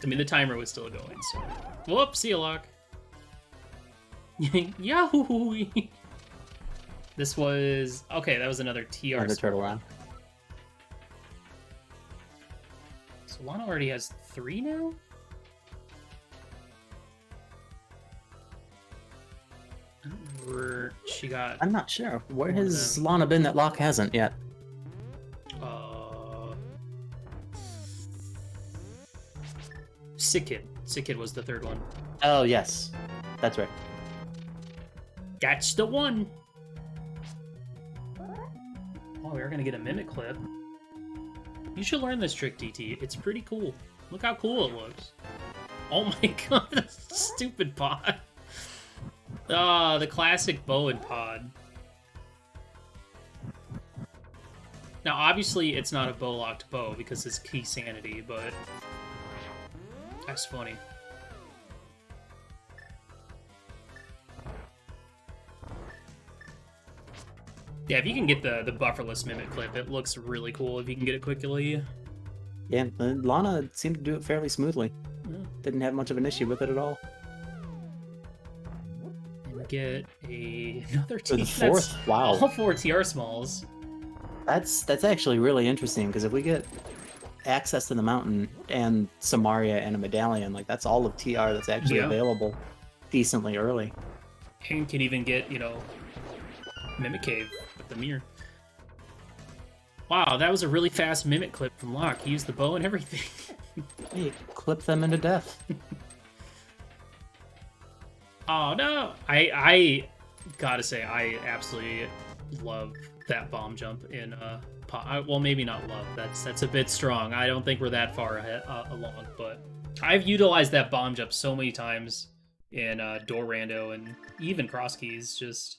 I mean, the timer was still going, so... Whoops, see you, Locke. Yahoo! This was... Okay, that was another TR. Or the Turtle Round. So Lana already has 3 now? I don't know where she got... I'm not sure. Where One of has them. Lana been that Locke hasn't yet? Sick Kid. Sick Kid was the 3rd one. Oh, yes. That's right. That's the one! Oh, we are gonna get a Mimic clip. You should learn this trick, DT. It's pretty cool. Look how cool it looks. Oh my god, that stupid pod. Ah, the classic bow and pod. Now, obviously, it's not a bow-locked bow because it's Keysanity, but... That's funny. Yeah, if you can get the bufferless Mimic clip, it looks really cool if you can get it quickly. Yeah, Lana seemed to do it fairly smoothly. Yeah. Didn't have much of an issue with it at all. And we get another For the T. fourth, wow. All 4 TR smalls. That's actually really interesting because if we get access to the mountain and Samaria and a medallion. Like that's all of TR that's actually Yeah. available decently early. And can even get, Mimic Cave with the mirror. Wow, that was a really fast Mimic clip from Locke. He used the bow and everything. Hey, clip them into death. Oh no! I gotta say, I absolutely love that bomb jump in well, maybe not love. That's a bit strong. I don't think we're that far ahead, along, but I've utilized that bomb jump so many times in Door Rando and even Cross Keys. Just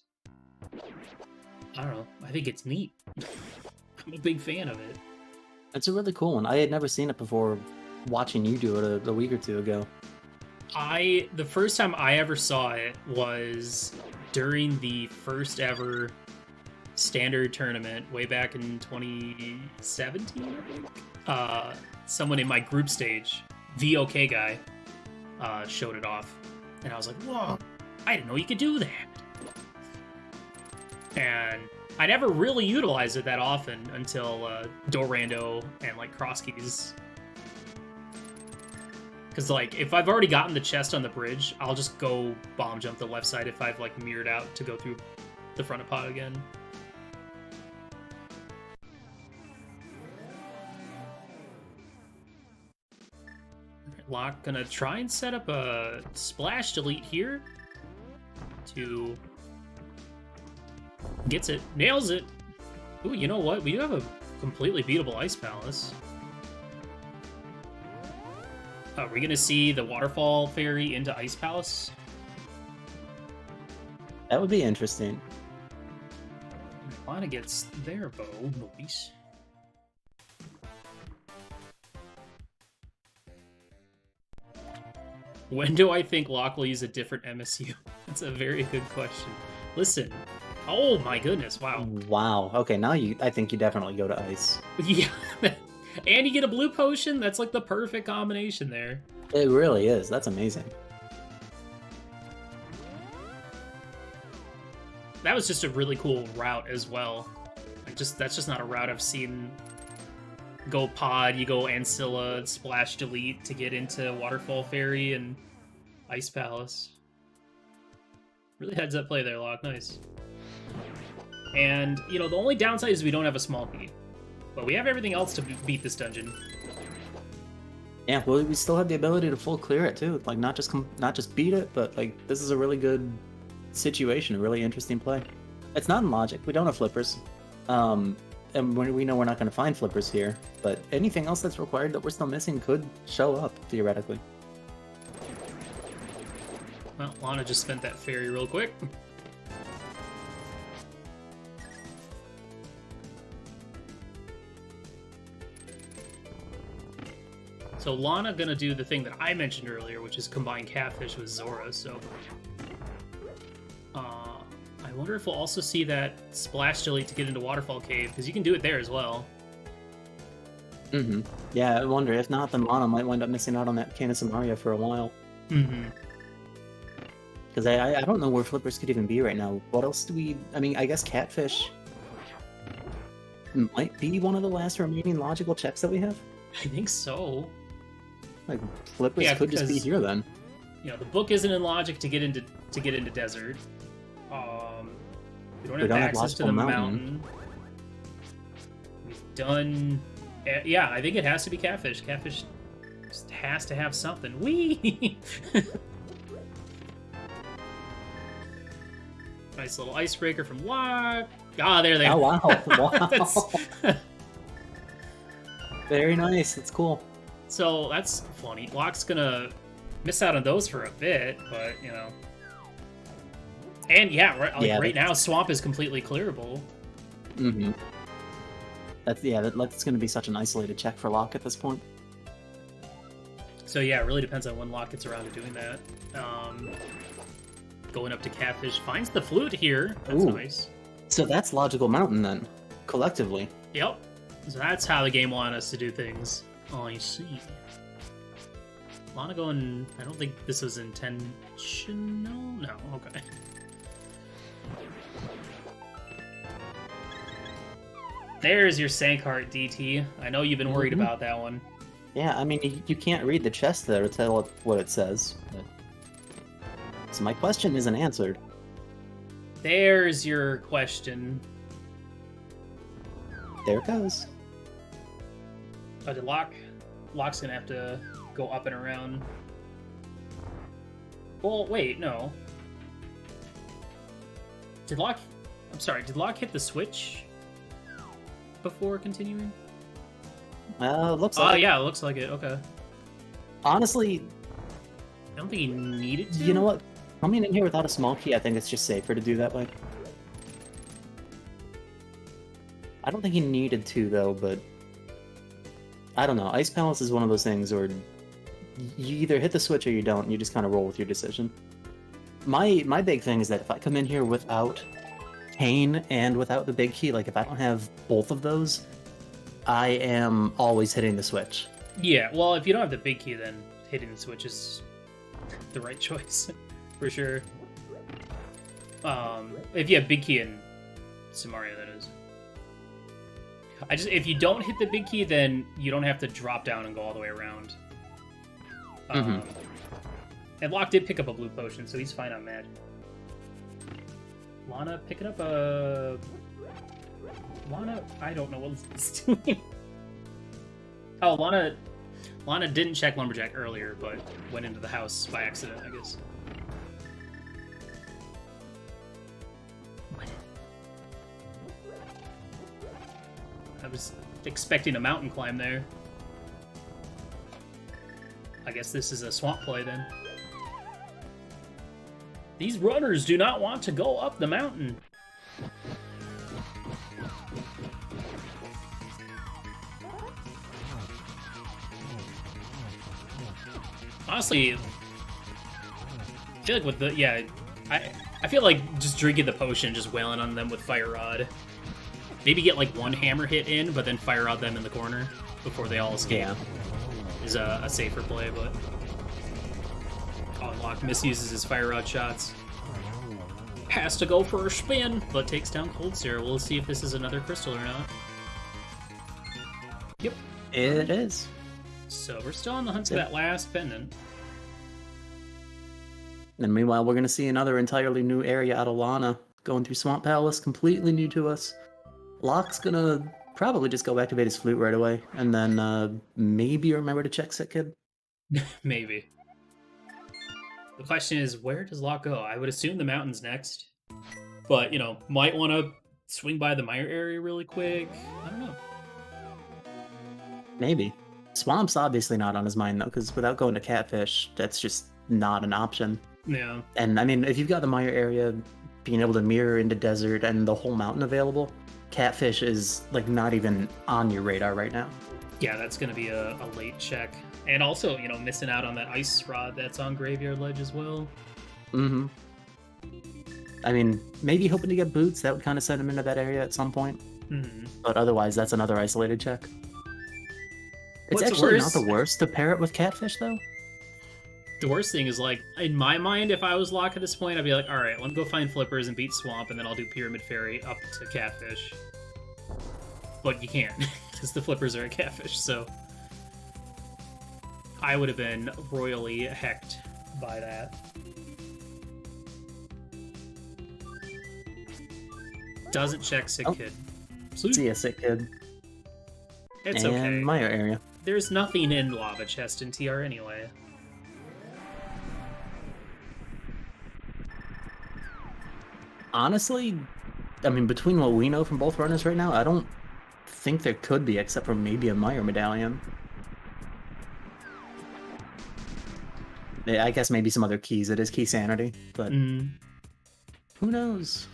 I don't know. I think it's neat. I'm a big fan of it. It's a really cool one. I had never seen it before watching you do it a week or two ago. The first time I ever saw it was during the first ever standard tournament way back in 2017, I think. Someone in my group stage, the OK guy, showed it off, and I was like, "Whoa! I didn't know you could do that." And I never really utilized it that often until Door Rando and like Cross Keys. Because, like, if I've already gotten the chest on the bridge, I'll just go bomb jump the left side if I've, like, mirrored out to go through the front of pod again. Locke gonna try and set up a splash delete here to... Gets it. Nails it! Ooh, you know what? We do have a completely beatable Ice Palace. Are we gonna see the Waterfall Fairy into Ice Palace? That would be interesting. Lana gets their bow. Nice. When do I think Locke will use a different MSU? That's a very good question. Listen. Oh my goodness, wow. Wow. Okay, now I think you definitely go to ice. Yeah. And you get a blue potion? That's like the perfect combination there. It really is. That's amazing. That was just a really cool route as well. That's just not a route I've seen. Go pod, you go Ancilla, splash delete to get into Waterfall Fairy and Ice Palace. Really heads up play there, Locke. Nice. And, the only downside is we don't have a small beat. But we have everything else to beat this dungeon. Yeah, well, we still have the ability to full clear it too. Like not just beat it, but like this is a really good situation, a really interesting play. It's not in logic. We don't have flippers, and we know we're not going to find flippers here. But anything else that's required that we're still missing could show up theoretically. Well, Lana just spent that fairy real quick. So Lana gonna do the thing that I mentioned earlier, which is combine Catfish with Zora, so... I wonder if we'll also see that splash delete to get into Waterfall Cave, because you can do it there as well. Mm-hmm. Yeah, I wonder. If not, then Lana might wind up missing out on that Cane of Samaria for a while. Mm-hmm. Because I don't know where flippers could even be right now. What else do we... I mean, I guess Catfish might be one of the last remaining logical checks that we have? I think so. Like, flippers could just be here then. The book isn't in logic to get into desert. We don't have access to the mountain. We've done... Yeah, I think it has to be Catfish. Catfish just has to have something. Whee! Nice little icebreaker from Locke. Ah, there they are. Oh, wow. Wow. Very nice. It's cool. So that's funny. Locke's gonna miss out on those for a bit, but, And yeah, right now, Swamp is completely clearable. Mm-hmm. That's going to be such an isolated check for Locke at this point. So yeah, it really depends on when Locke gets around to doing that. Going up to Catfish, finds the flute here. That's nice. So that's Logical Mountain then, collectively. Yep. So that's how the game wanted us to do things. Oh, I see. Lana going... I don't think this was intentional? No, okay. There's your Sankheart DT. I know you've been worried Mhm. about that one. Yeah, I mean, you can't read the chest there to tell it what it says. So my question isn't answered. There's your question. There it goes. Oh, did Locke? Locke's gonna have to go up and around. Well, wait, no. Did Locke... I'm sorry, did Locke hit the switch before continuing? Looks Oh, like. yeah, it looks like it. Okay. Honestly, I don't think he needed to. you know what? Coming in here without a small key, I think it's just safer to do that way. I don't think he needed to, though, but... I don't know. Ice Palace is one of those things where you either hit the switch or you don't, and you just kind of roll with your decision. My big thing is that if I come in here without Kane and without the big key, like if I don't have both of those, I am always hitting the switch. Yeah, well, if you don't have the big key, then hitting the switch is the right choice, for sure. If you have big key in Samaria, that is. If you don't hit the big key, then you don't have to drop down and go all the way around. And Locke did pick up a blue potion, so he's fine on magic. Lana picking up a... Lana? I don't know what it's doing. Oh, Lana didn't check Lumberjack earlier, but went into the house by accident, I guess. What? I was expecting a mountain climb there. I guess this is a swamp play then. These runners do not want to go up the mountain. Honestly, I feel like with the I feel like just drinking the potion, just wailing on them with Fire Rod. Maybe get like one hammer hit in, but then Fire Rod them in the corner before they all escape. Yeah. Is a safer play, but Locke misuses his Fire Rod shots. Has to go for a spin, but takes down Cold Stare. We'll see if this is another crystal or not. Yep. It is. So we're still on the hunt for that last pendant. And meanwhile, we're going to see another entirely new area out of Lana, going through Swamp Palace, completely new to us. Locke's going to probably just go activate his flute right away, and then maybe remember to check Sick Kid. Maybe. The question is, where does Locke go? I would assume the mountain's next. But, might want to swing by the mire area really quick. I don't know. Maybe. Swamp's obviously not on his mind, though, because without going to Catfish, that's just not an option. Yeah. And, I mean, if you've got the mire area, being able to mirror into desert and the whole mountain available, Catfish is, like, not even on your radar right now. Yeah, that's going to be a late check. And also, missing out on that ice rod that's on Graveyard Ledge as well. Mm-hmm. I mean, maybe hoping to get boots, that would kind of send him into that area at some point. Mm-hmm. But otherwise, that's another isolated check. It's What's actually worse? not the worst to pair it with Catfish, though. The worst thing is, like, in my mind, if I was Locke at this point, I'd be like, alright, let me go find Flippers and beat Swamp, and then I'll do Pyramid Fairy up to Catfish. But you can't, because the Flippers are at Catfish, so... I would have been royally hecked by that. Doesn't check Sick Kid. See ya, Sick Kid. It's and okay. Mire area. There's nothing in Lava Chest in TR anyway. Honestly, I mean, between what we know from both runners right now, I don't think there could be, except for maybe a Mire medallion. Yeah, I guess maybe some other keys. It is Keysanity, but who knows?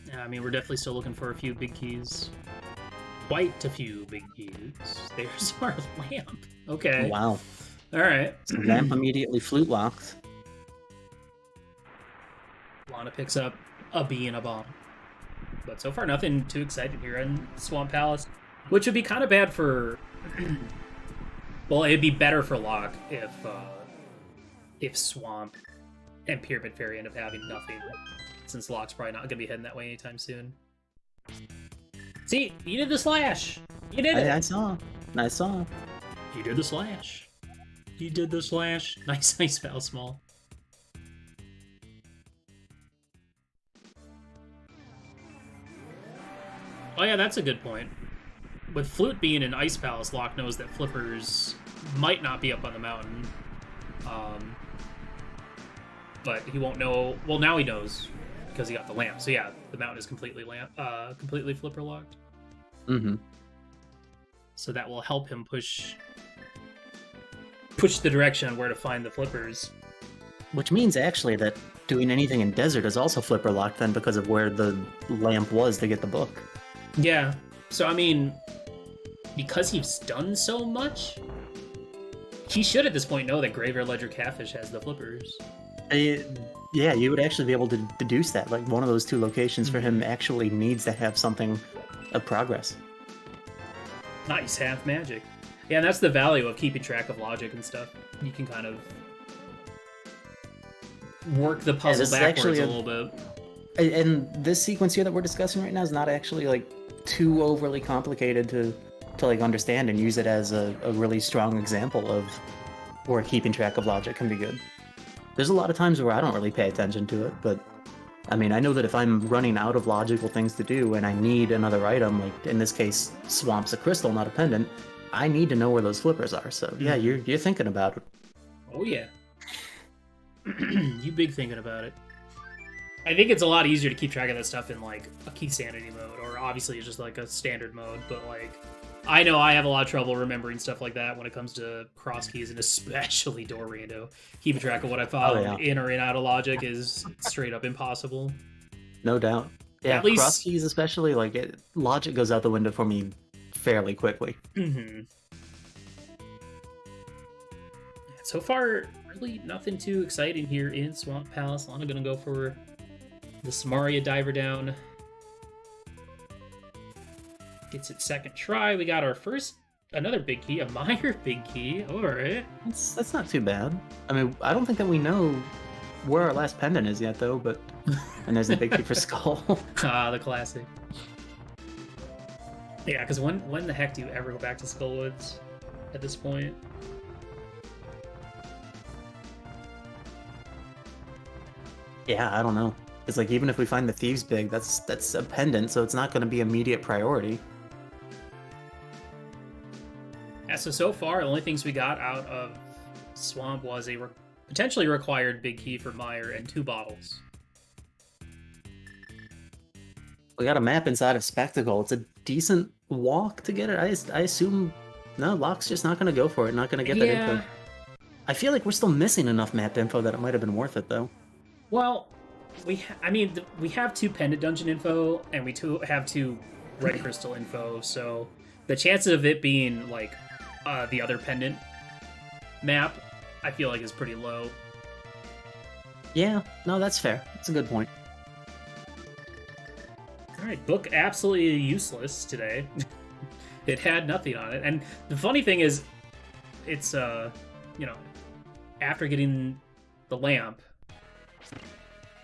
Yeah, I mean, we're definitely still looking for a few big keys. Quite a few big keys. There's our lamp. Okay. Wow. All right. So lamp immediately flute locked. Lana picks up a bee and a bomb. But so far, nothing too exciting here in Swamp Palace. Which would be kind of bad for... well, it'd be better for Locke if Swamp and Pyramid Fairy end up having nothing. Since Locke's probably not going to be heading that way anytime soon. See, you did the slash. You did it. I saw. I saw. You did the slash. You did the slash. Nice, nice, foul small. Oh yeah, that's a good point. With Flute being in Ice Palace, Locke knows that Flippers might not be up on the mountain. But he won't know. Well, now he knows because he got the lamp. So yeah, the mountain is completely completely Flipper locked. Mm-hmm. So that will help him push the direction on where to find the Flippers. Which means actually that doing anything in desert is also flipper locked then because of where the lamp was to get the book. Yeah. So I mean, because he's done so much, he should at this point know that Graveyard Ledger Catfish has the Flippers. Yeah, you would actually be able to deduce that. Like, one of those two locations for him actually needs to have something of progress. Nice, half magic. Yeah, and that's the value of keeping track of logic and stuff. You can kind of work the puzzle backwards a little bit. And this sequence here that we're discussing right now is not actually, like, too overly complicated to like, understand and use it as a really strong example of where keeping track of logic can be good. There's a lot of times where I don't really pay attention to it, but I mean, I know that if I'm running out of logical things to do and I need another item, like in this case, Swamp's a crystal, not a pendant, I need to know where those flippers are. So yeah, you're thinking about it. Oh yeah. You big thinking about it. I think it's a lot easier to keep track of that stuff in like a Keysanity mode, or obviously it's just like a standard mode, but like I know I have a lot of trouble remembering stuff like that when it comes to cross keys, and especially door rando. Keeping track of what I found in or in out of logic is straight up impossible. No doubt. Yeah, at least... cross keys especially, like, logic goes out the window for me fairly quickly. Mm-hmm. So far, really nothing too exciting here in Swamp Palace. Lana gonna go for the Samaria Diver down. Gets it second try. We got our first, another big key, a Meyer big key. All right. That's not too bad. I mean, I don't think that we know where our last pendant is yet, though, but... And there's a big key for Skull. Ah, the classic. Yeah, because when the heck do you ever go back to Skullwoods at this point? Yeah, I don't know. It's like, even if we find the Thieves Big, that's a pendant, so it's not going to be immediate priority. Yeah, so far, the only things we got out of Swamp was a potentially required big key for Meyer and 2 bottles. We got a map inside of Spectacle. It's a decent walk to get it. I assume... No, Locke's just not going to go for it, not going to get that info. I feel like we're still missing enough map info that it might have been worth it, though. Well, we have 2 pendant dungeon info, and we have 2 red crystal info, so the chances of it being, like, the other pendant map, I feel like is pretty low. Yeah, no, that's fair. That's a good point. Alright, book absolutely useless today. It had nothing on it, and the funny thing is, it's, you know, after getting the lamp,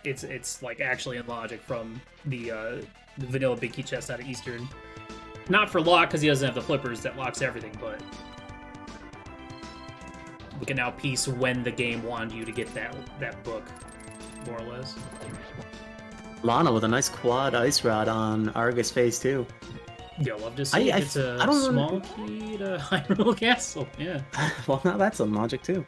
it's like actually in logic from the vanilla big key chest out of Eastern. Not for Locke, because he doesn't have the flippers that locks everything, but we can now piece when the game wanted you to get that book, more or less. Lana with a nice quad ice rod on Argus Phase 2. Yeah, love to see it. It's a small key to Hyrule Castle, yeah. Well, now that's on logic, too.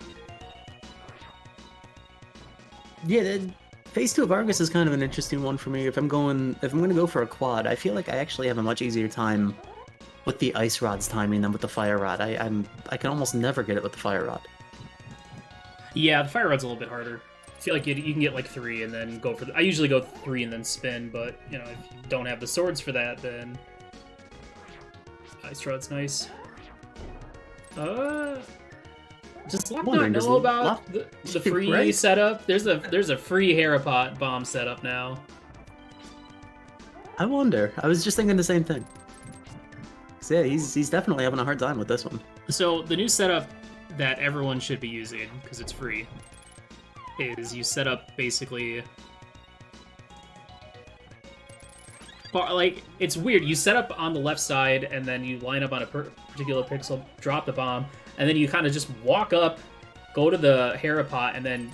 Yeah, Phase 2 of Argus is kind of an interesting one for me. If I'm going to go for a quad, I feel like I actually have a much easier time with the ice rod's timing than with the fire rod. I can almost never get it with the fire rod. Yeah, the fire rod's a little bit harder. I feel like you can get like 3 and then go for I usually go 3 and then spin, but you know, if you don't have the swords for that, then ice rod's nice. Does Locke not know about the free right? setup? There's a free Harapot bomb setup now. I wonder. I was just thinking the same thing. So yeah, he's definitely having a hard time with this one. So the new setup that everyone should be using, because it's free, is you set up basically like it's weird. You set up on the left side, and then you line up on a particular pixel, drop the bomb, and then you kind of just walk up, go to the Harapot, and then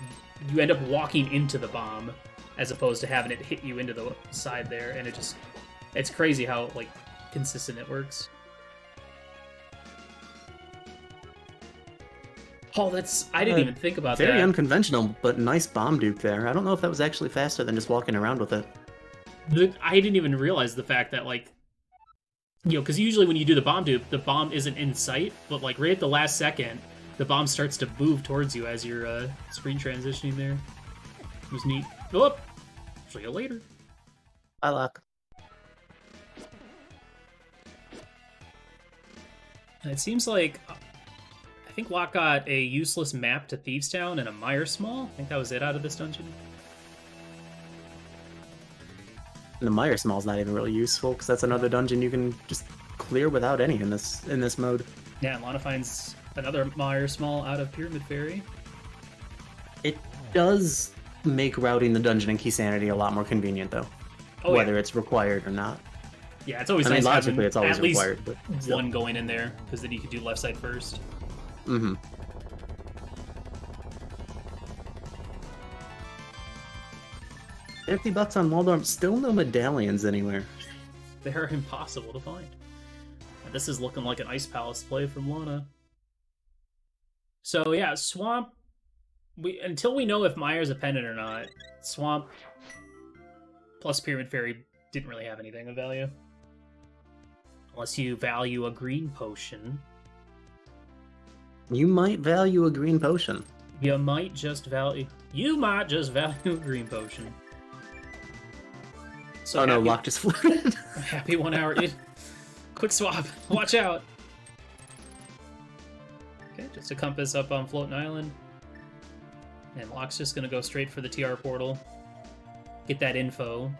you end up walking into the bomb, as opposed to having it hit you into the side there. And it's crazy how like consistent it works. Oh, I didn't even think about that. Very unconventional, but nice bomb dupe there. I don't know if that was actually faster than just walking around with it. I didn't even realize the fact that, like, because usually when you do the bomb dupe, the bomb isn't in sight, but, like, right at the last second, the bomb starts to move towards you as you're screen transitioning there. It was neat. Oh, see you later. Bye, Locke. It seems like I think Locke got a useless map to Thieves Town and a Mire Small. I think that was it out of this dungeon. And the Mire Small's not even really useful, because that's another dungeon you can just clear without any in this mode. Yeah, and Lana finds another Mire Small out of Pyramid Fairy. It does make routing the dungeon in Keysanity a lot more convenient, though. Oh, whether it's required or not. Yeah, it's always I mean, nice logically, having it's always at least required, but still. one going in there, because then you could do left side first. Mm-hmm. $50 on Waldorf, still no medallions anywhere. They're impossible to find. And this is looking like an Ice Palace play from Lana. So yeah, Swamp. Until we know if Mire's a pendant or not, Swamp plus Pyramid Fairy didn't really have anything of value. Unless you value a green potion. You might value a green potion. You might just value a green potion. So oh no, Locke just floated. Happy 1 hour. Quick swap. Watch out. Okay, just a compass up on Floating Island. And Locke's just gonna go straight for the TR portal. Get that info.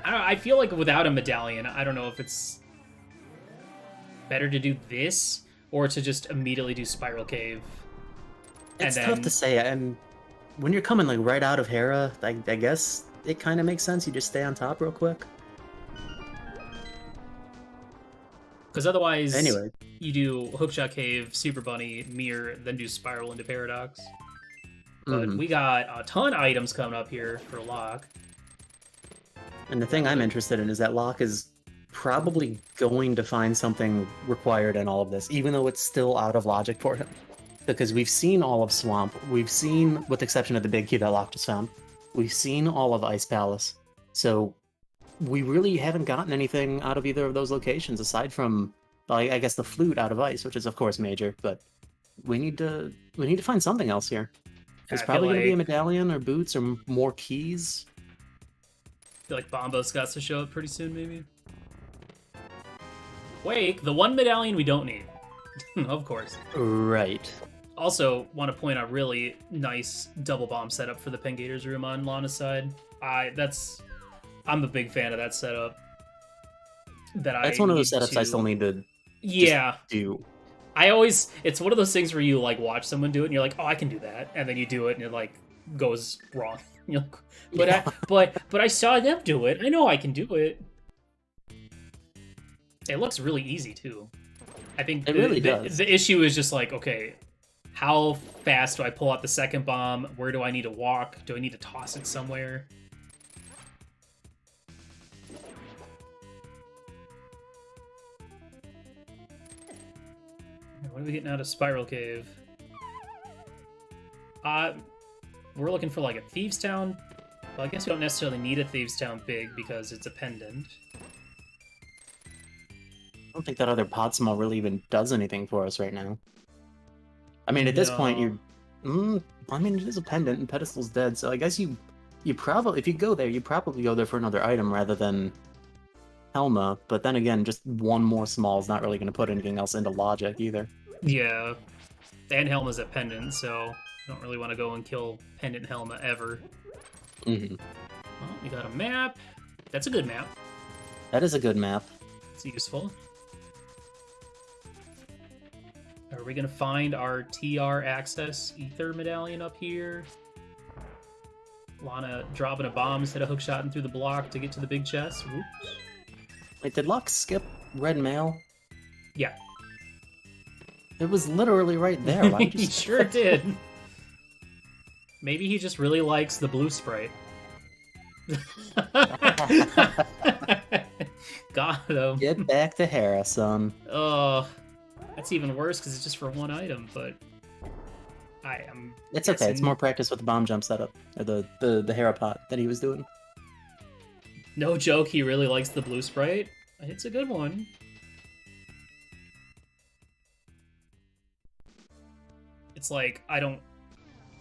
I feel like without a medallion, I don't know if it's better to do this or to just immediately do Spiral Cave. It's tough to say, and when you're coming like right out of Hera, I guess it kind of makes sense. You just stay on top real quick. Because otherwise, anyway, you do Hookshot Cave, Super Bunny, Mirror, then do Spiral into Paradox. But we got a ton of items coming up here for Locke. And the thing I'm interested in is that Locke is probably going to find something required in all of this, even though it's still out of logic for him. Because we've seen all of Swamp, we've seen, with the exception of the big key that Locke just found, we've seen all of Ice Palace. So we really haven't gotten anything out of either of those locations, aside from, I guess, the flute out of Ice, which is of course major, but we need to find something else here. There's probably going to be a medallion or boots or more keys. I feel like Bombo's got to show up pretty soon, maybe. Wake, the one medallion we don't need. Of course. Right. Also, want to point out really nice double bomb setup for the Pengators room on Lana's side. I'm a big fan of that setup. That's one of those setups I still need to do. It's one of those things where you like watch someone do it and you're like, oh, I can do that, and then you do it and it like goes wrong. You're like, but I saw them do it. I know I can do it. It looks really easy too. I think it really does. The issue is just like, okay, how fast do I pull out the second bomb? Where do I need to walk? Do I need to toss it somewhere? What are we getting out of Spiral Cave? We're looking for like a Thieves Town. Well, I guess we don't necessarily need a Thieves Town big because it's a pendant. I don't think that other pod small really even does anything for us right now. I mean, at this point, I mean, it is a pendant and pedestal's dead, so I guess you probably, if you go there, you probably go there for another item rather than Helma, but then again, just one more small is not really going to put anything else into logic either. Yeah, and Helma's a pendant, so I don't really want to go and kill Pendant Helma ever. Mm-hmm. Well, we got a map. That's a good map. That is a good map. It's useful. Are we going to find our TR Access Ether Medallion up here? Lana dropping a bomb instead of hookshotting through the block to get to the big chest. Whoops. Wait, did Locke skip red mail? Yeah. It was literally right there. Why would you He sure did. Maybe he just really likes the blue sprite. Got him. Get back to Hera, son. Oh, that's even worse because it's just for one item, but I am. It's okay. It's more practice with the bomb jump setup, or the Hera pot that he was doing. No joke, he really likes the blue sprite. It's a good one. It's like, I don't...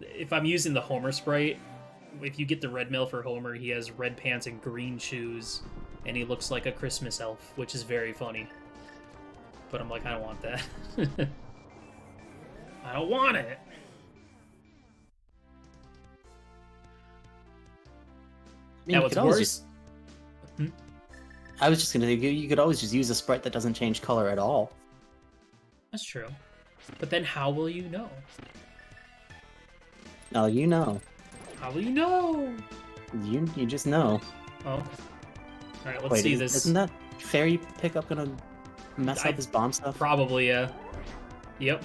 If I'm using the Homer sprite, if you get the red mail for Homer, he has red pants and green shoes, and he looks like a Christmas elf, which is very funny. But I'm like, I don't want that. I don't want it! Now, what's worse... I was just gonna say, you could always just use a sprite that doesn't change color at all. That's true. But then how will you know? Oh, you know. How will you know? You just know. Oh. Alright, let's see this. Isn't that fairy pickup gonna mess up his bomb stuff? Probably, yeah. Yep.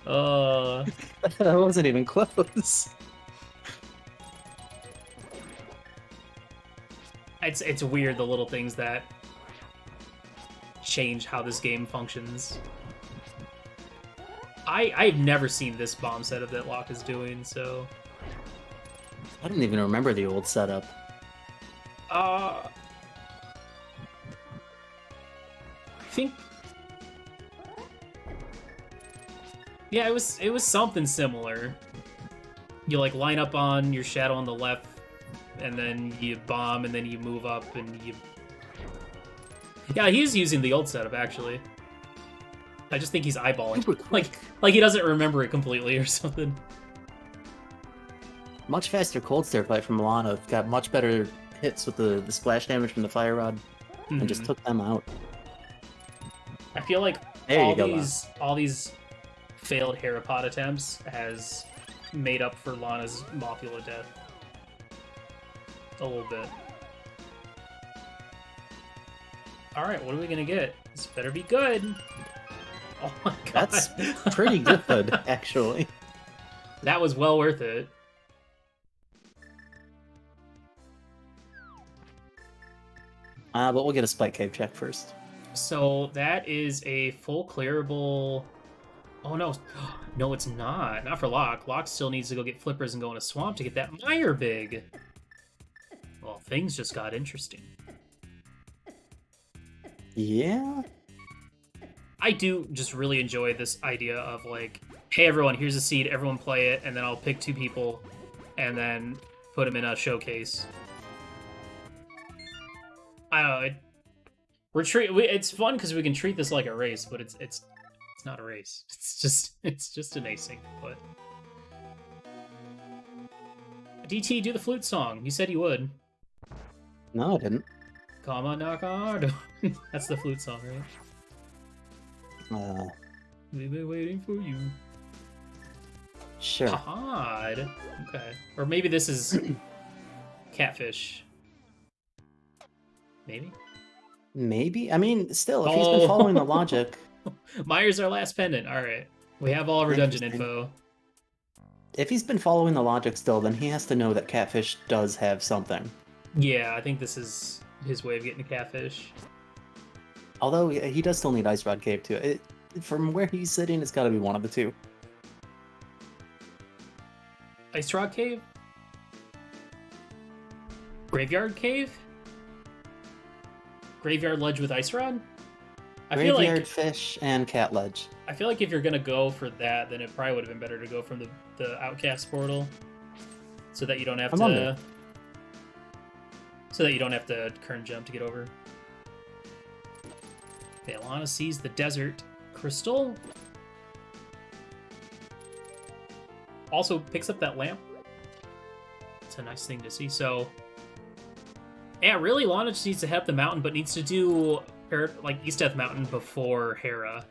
That wasn't even close. It's weird, the little things that change how this game functions. I've never seen this bomb setup that Locke is doing, so... I don't even remember the old setup. I think... Yeah, it was something similar. You, like, line up on your shadow on the left, and then you bomb, and then you move up, and you... Yeah, he's using the old setup, actually. I just think he's eyeballing. Like he doesn't remember it completely or something. Much faster cold stare fight from Lana. Got much better hits with the splash damage from the fire rod, and just took them out. I feel like all these failed Herapod attempts has made up for Lana's Mothula death. A little bit. Alright, what are we gonna get? This better be good! Oh my god. That's pretty good, actually. That was well worth it. But we'll get a Spike Cave check first. So that is a full clearable... Oh no. No, it's not. Not for Locke. Locke still needs to go get flippers and go in a swamp to get that Mire Big. Well, things just got interesting. Yeah? I do just really enjoy this idea of, like, hey everyone, here's a seed, everyone play it, and then I'll pick 2 people, and then put them in a showcase. I don't know, it's fun because we can treat this like a race, but it's not a race. It's just an async, but... DT, do the flute song. You said you would. No, I didn't. Come on, knock on our door. That's the flute song, right? We've been waiting for you. Sure. Pod. Okay. Or maybe this is Catfish. Maybe? Maybe? I mean, still, if he's been following the logic... Mire's our last pendant. Alright. We have all of our dungeon info. If he's been following the logic still, then he has to know that Catfish does have something. Yeah, I think this is his way of getting to Catfish. Although, he does still need Ice Rod Cave, too. From where he's sitting, it's gotta be one of the 2. Ice Rod Cave? Graveyard Cave? Graveyard Ledge with Ice Rod? Graveyard, Fish, and Cat Ledge. I feel like if you're gonna go for that, then it probably would have been better to go from the Outcast portal. So that you don't have to... So that you don't have to current jump to get over. Okay, Lana sees the desert crystal. Also picks up that lamp. It's a nice thing to see. So, yeah, really, Lana just needs to head up the mountain, but needs to do like East Death Mountain before Hera.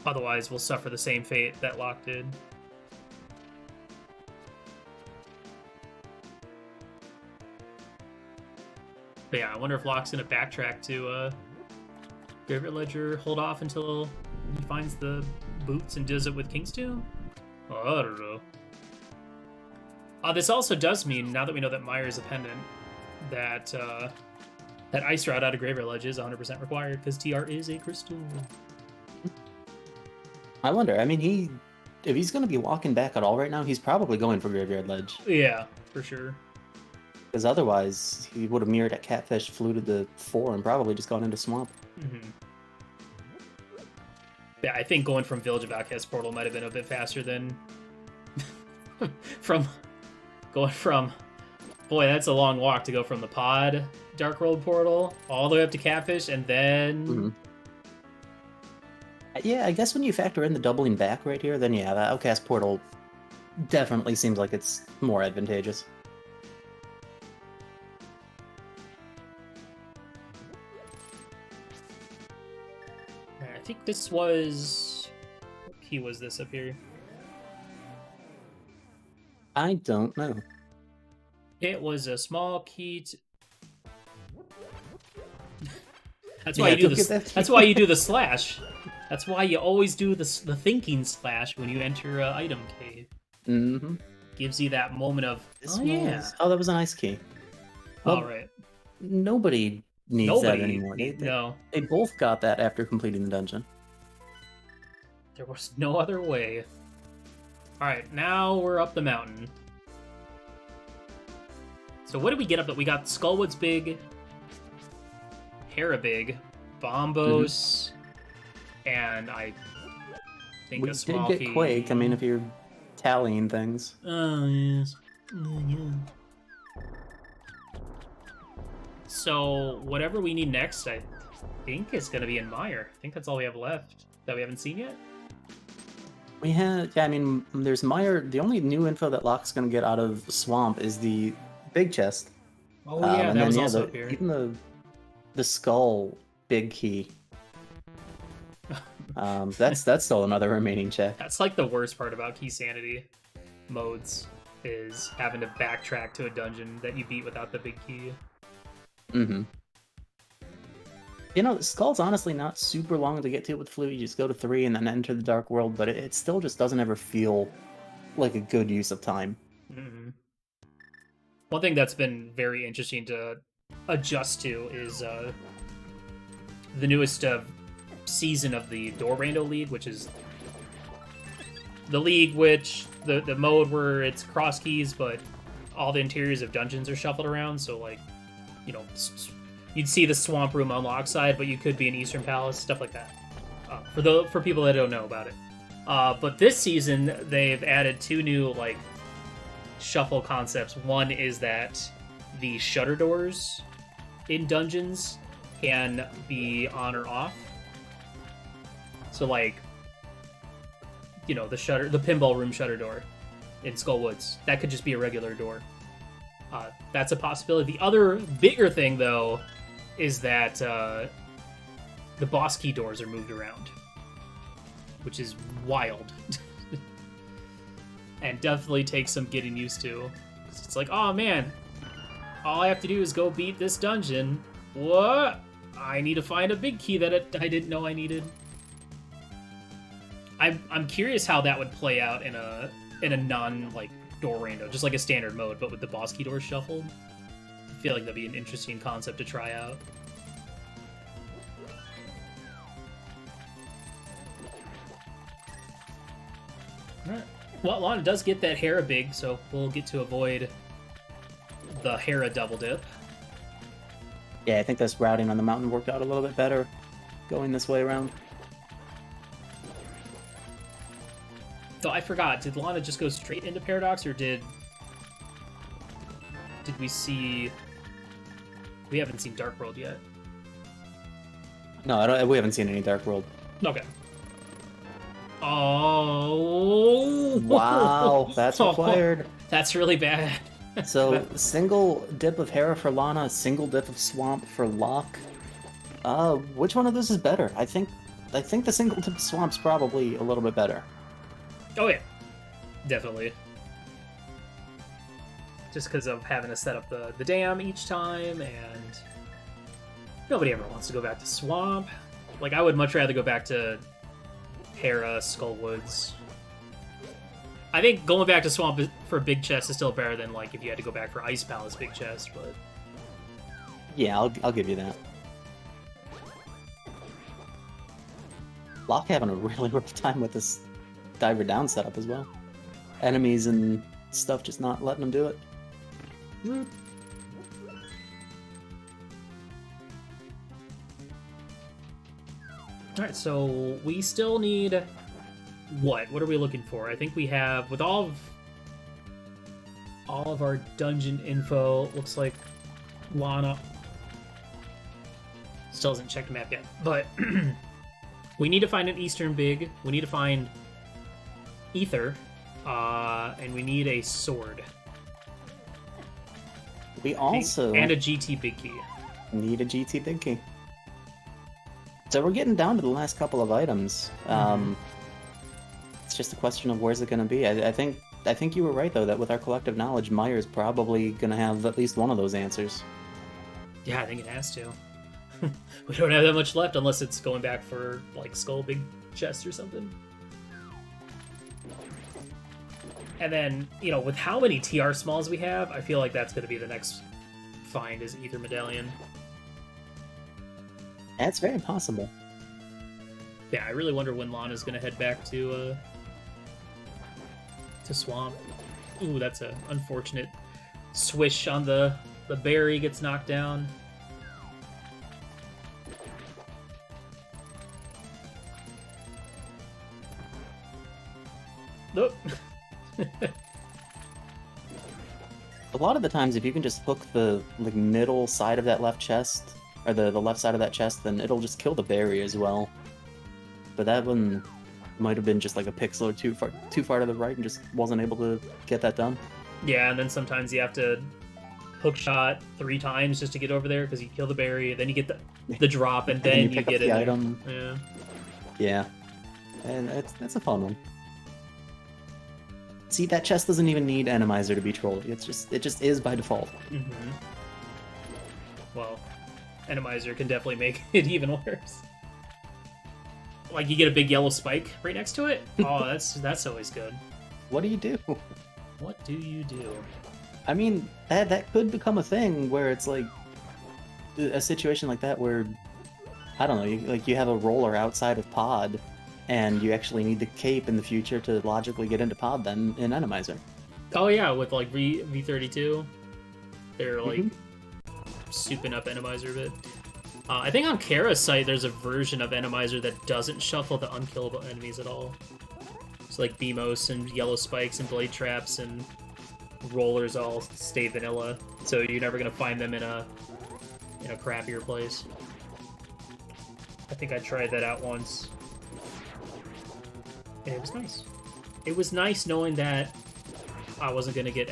Otherwise, we'll suffer the same fate that Locke did. But yeah, I wonder if Locke's gonna backtrack to Graveyard Ledger, hold off until he finds the boots and does it with King's Tomb? Oh, I don't know. This also does mean, now that we know that Meyer is a pendant, that that Ice Route out of Graveyard Ledge is 100% required, because TR is a crystal. I wonder, I mean, if he's going to be walking back at all right now, he's probably going for Graveyard Ledge. Yeah, for sure. Because otherwise, he would have mirrored at Catfish, fluted the 4, and probably just gone into Swamp. Mm-hmm. Yeah, I think going from Village of Outcast Portal might have been a bit faster than going from, boy, that's a long walk to go from the pod Dark World Portal all the way up to Catfish, and then... Mm-hmm. Yeah, I guess when you factor in the doubling back right here, then yeah, the Outcast Portal definitely seems like it's more advantageous. I think this was... What key was this up here? I don't know. It was a small key to... That's why you do the. That's why you do the slash. That's why you always do the thinking slash when you enter an item cave. Mm-hmm. Gives you that moment of yeah. Oh, that was a nice key. Well, all right. Nobody needs that anymore. No. They both got that after completing the dungeon. There was no other way. All right, now we're up the mountain. So what did we get up? We got Skullwood's big. Harabig, Bombos, and I think a small did get key. Quake. I mean, if you're tallying things. Oh, yes. Yeah. So, whatever we need next, I think is going to be in Meyer. I think that's all we have left that we haven't seen yet. We had, yeah, I mean, there's Meyer. The only new info that Locke's going to get out of Swamp is the big chest. Oh, yeah, that was also up here. Even the skull big key. That's still another remaining check. That's like the worst part about Keysanity modes, is having to backtrack to a dungeon that you beat without the big key. Mm-hmm. You know, Skull's honestly not super long to get to with Flute. You just go to 3 and then enter the Dark World, but it still just doesn't ever feel like a good use of time. Mm-hmm. One thing that's been very interesting to adjust to is the newest season of the Door Rando League, which is the league which the mode where it's cross keys, but all the interiors of dungeons are shuffled around. So like, you know, you'd see the Swamp Room on Log side, but you could be in Eastern Palace, stuff like that. For people that don't know about it. But this season they've added 2 new like shuffle concepts. One is that the shutter doors in dungeons can be on or off. So like, you know, the pinball room shutter door in Skullwoods, that could just be a regular door. That's a possibility. The other bigger thing though is that the boss key doors are moved around, which is wild. And definitely takes some getting used to. It's like, oh man, all I have to do is go beat this dungeon. What? I need to find a big key that I didn't know I needed. I'm curious how that would play out in a non like door rando, just like a standard mode, but with the boss key doors shuffled. I feel like that'd be an interesting concept to try out. Alright. Well, Lana does get that Hera big, so we'll get to avoid the Hera double dip. Yeah, I think this routing on the mountain worked out a little bit better going this way around. So I forgot, did Lana just go straight into Paradox, or did we see... We haven't seen Dark World yet. No, we haven't seen any Dark World. Okay. Oh! Wow, that's required. That's really bad. So, single dip of Hera for Lana, single dip of Swamp for Locke. Which one of those is better? I think I think the single tip swamp's probably a little bit better. Oh yeah, definitely. Just because of having to set up the dam each time, and nobody ever wants to go back to swamp. Like, I would much rather go back to Hera, Skullwoods. I think going back to swamp for big chest is still better than like if you had to go back for Ice Palace big chest, but Yeah, I'll give you that. Locke having a really rough time with this diver down setup as well. Enemies and stuff just not letting him do it. Alright, so we still need what? What are we looking for? I think we have, with all of our dungeon info, looks like Lana still hasn't checked the map yet, but we need to find an Eastern Big, we need to find Ether, and we need a sword. We also and a GT Big Key. Need a GT Big Key. So we're getting down to the last couple of items. It's just a question of where's it going to be. I think you were right though that with our collective knowledge, Meyer's probably going to have at least one of those answers. Yeah, I think it has to. We don't have that much left unless it's going back for like Skull Big Chest or something. And then, you know, with how many TR smalls we have, I feel like that's going to be the next find is Ether Medallion. That's very possible. Yeah, I really wonder when Lana's going to head back to Swamp. Ooh, that's an unfortunate swish on the berry gets knocked down. Nope. A lot of the times, if you can just hook the middle side of that left chest, or the left side of that chest, then it'll just kill the berry as well. But that one might have been just like a pixel or too far to the right and just wasn't able to get that done. Yeah, and then sometimes you have to hook shot 3 times just to get over there because you kill the berry, then you get the drop, and then you get the it. Item. Yeah. Yeah. And that's a fun one. See, that chest doesn't even need Enemizer to be trolled. It just is by default. Mm-hmm. Well, Enemizer can definitely make it even worse. Like, you get a big yellow spike right next to it? Oh, that's always good. What do you do? What do you do? I mean, that could become a thing where it's like a situation like that where, I don't know, you have a roller outside of pod, and you actually need the cape in the future to logically get into pod then in Enemizer. Oh yeah, with like V32, they're like souping up Enemizer a bit. I think on Kara's site there's a version of Enemizer that doesn't shuffle the unkillable enemies at all. It's like Beamos and Yellow Spikes and Blade Traps and Rollers all stay vanilla, so you're never gonna find them in a crappier place. I think I tried that out once. And it was nice. It was nice knowing that I wasn't gonna get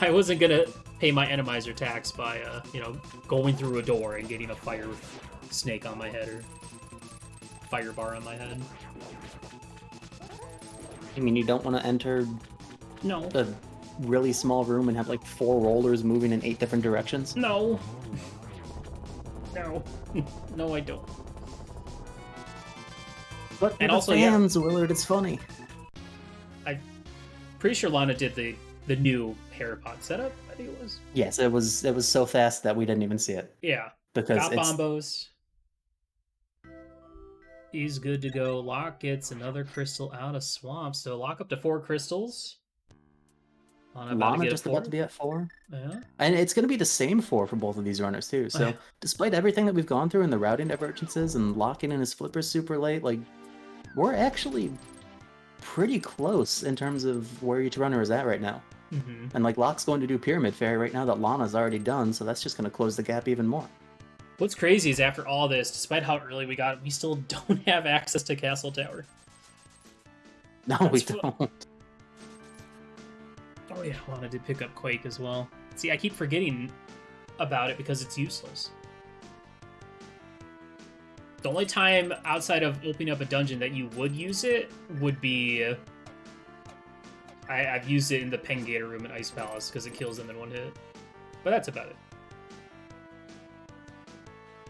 I wasn't gonna pay my Enemizer tax by going through a door and getting a fire snake on my head or fire bar on my head. I mean, you don't want to enter No. a really small room and have like 4 rollers moving in 8 different directions. No. No. No, I don't. But and the also, fans, Willard, it's funny. I'm pretty sure Lana did the new Herapod setup, I think it was. Yes, it was so fast that we didn't even see it. Yeah. Because got Bombos. He's good to go. Locke gets another crystal out of Swamp, so lock up to 4 crystals. Lana just about to be at 4. Yeah. And it's going to be the same 4 for both of these runners, too. So, despite everything that we've gone through and the routing divergences and locking in his flippers super late, like, we're actually pretty close in terms of where each runner is at right now. Mm-hmm. And, like, Locke's going to do Pyramid Fairy right now that Lana's already done, so that's just going to close the gap even more. What's crazy is after all this, despite how early we got, we still don't have access to Castle Tower. No, we don't. Oh yeah, Lana did pick up Quake as well. See, I keep forgetting about it because it's useless. The only time outside of opening up a dungeon that you would use it would be... I've used it in the Pengator room in Ice Palace because it kills them in one hit. But that's about it.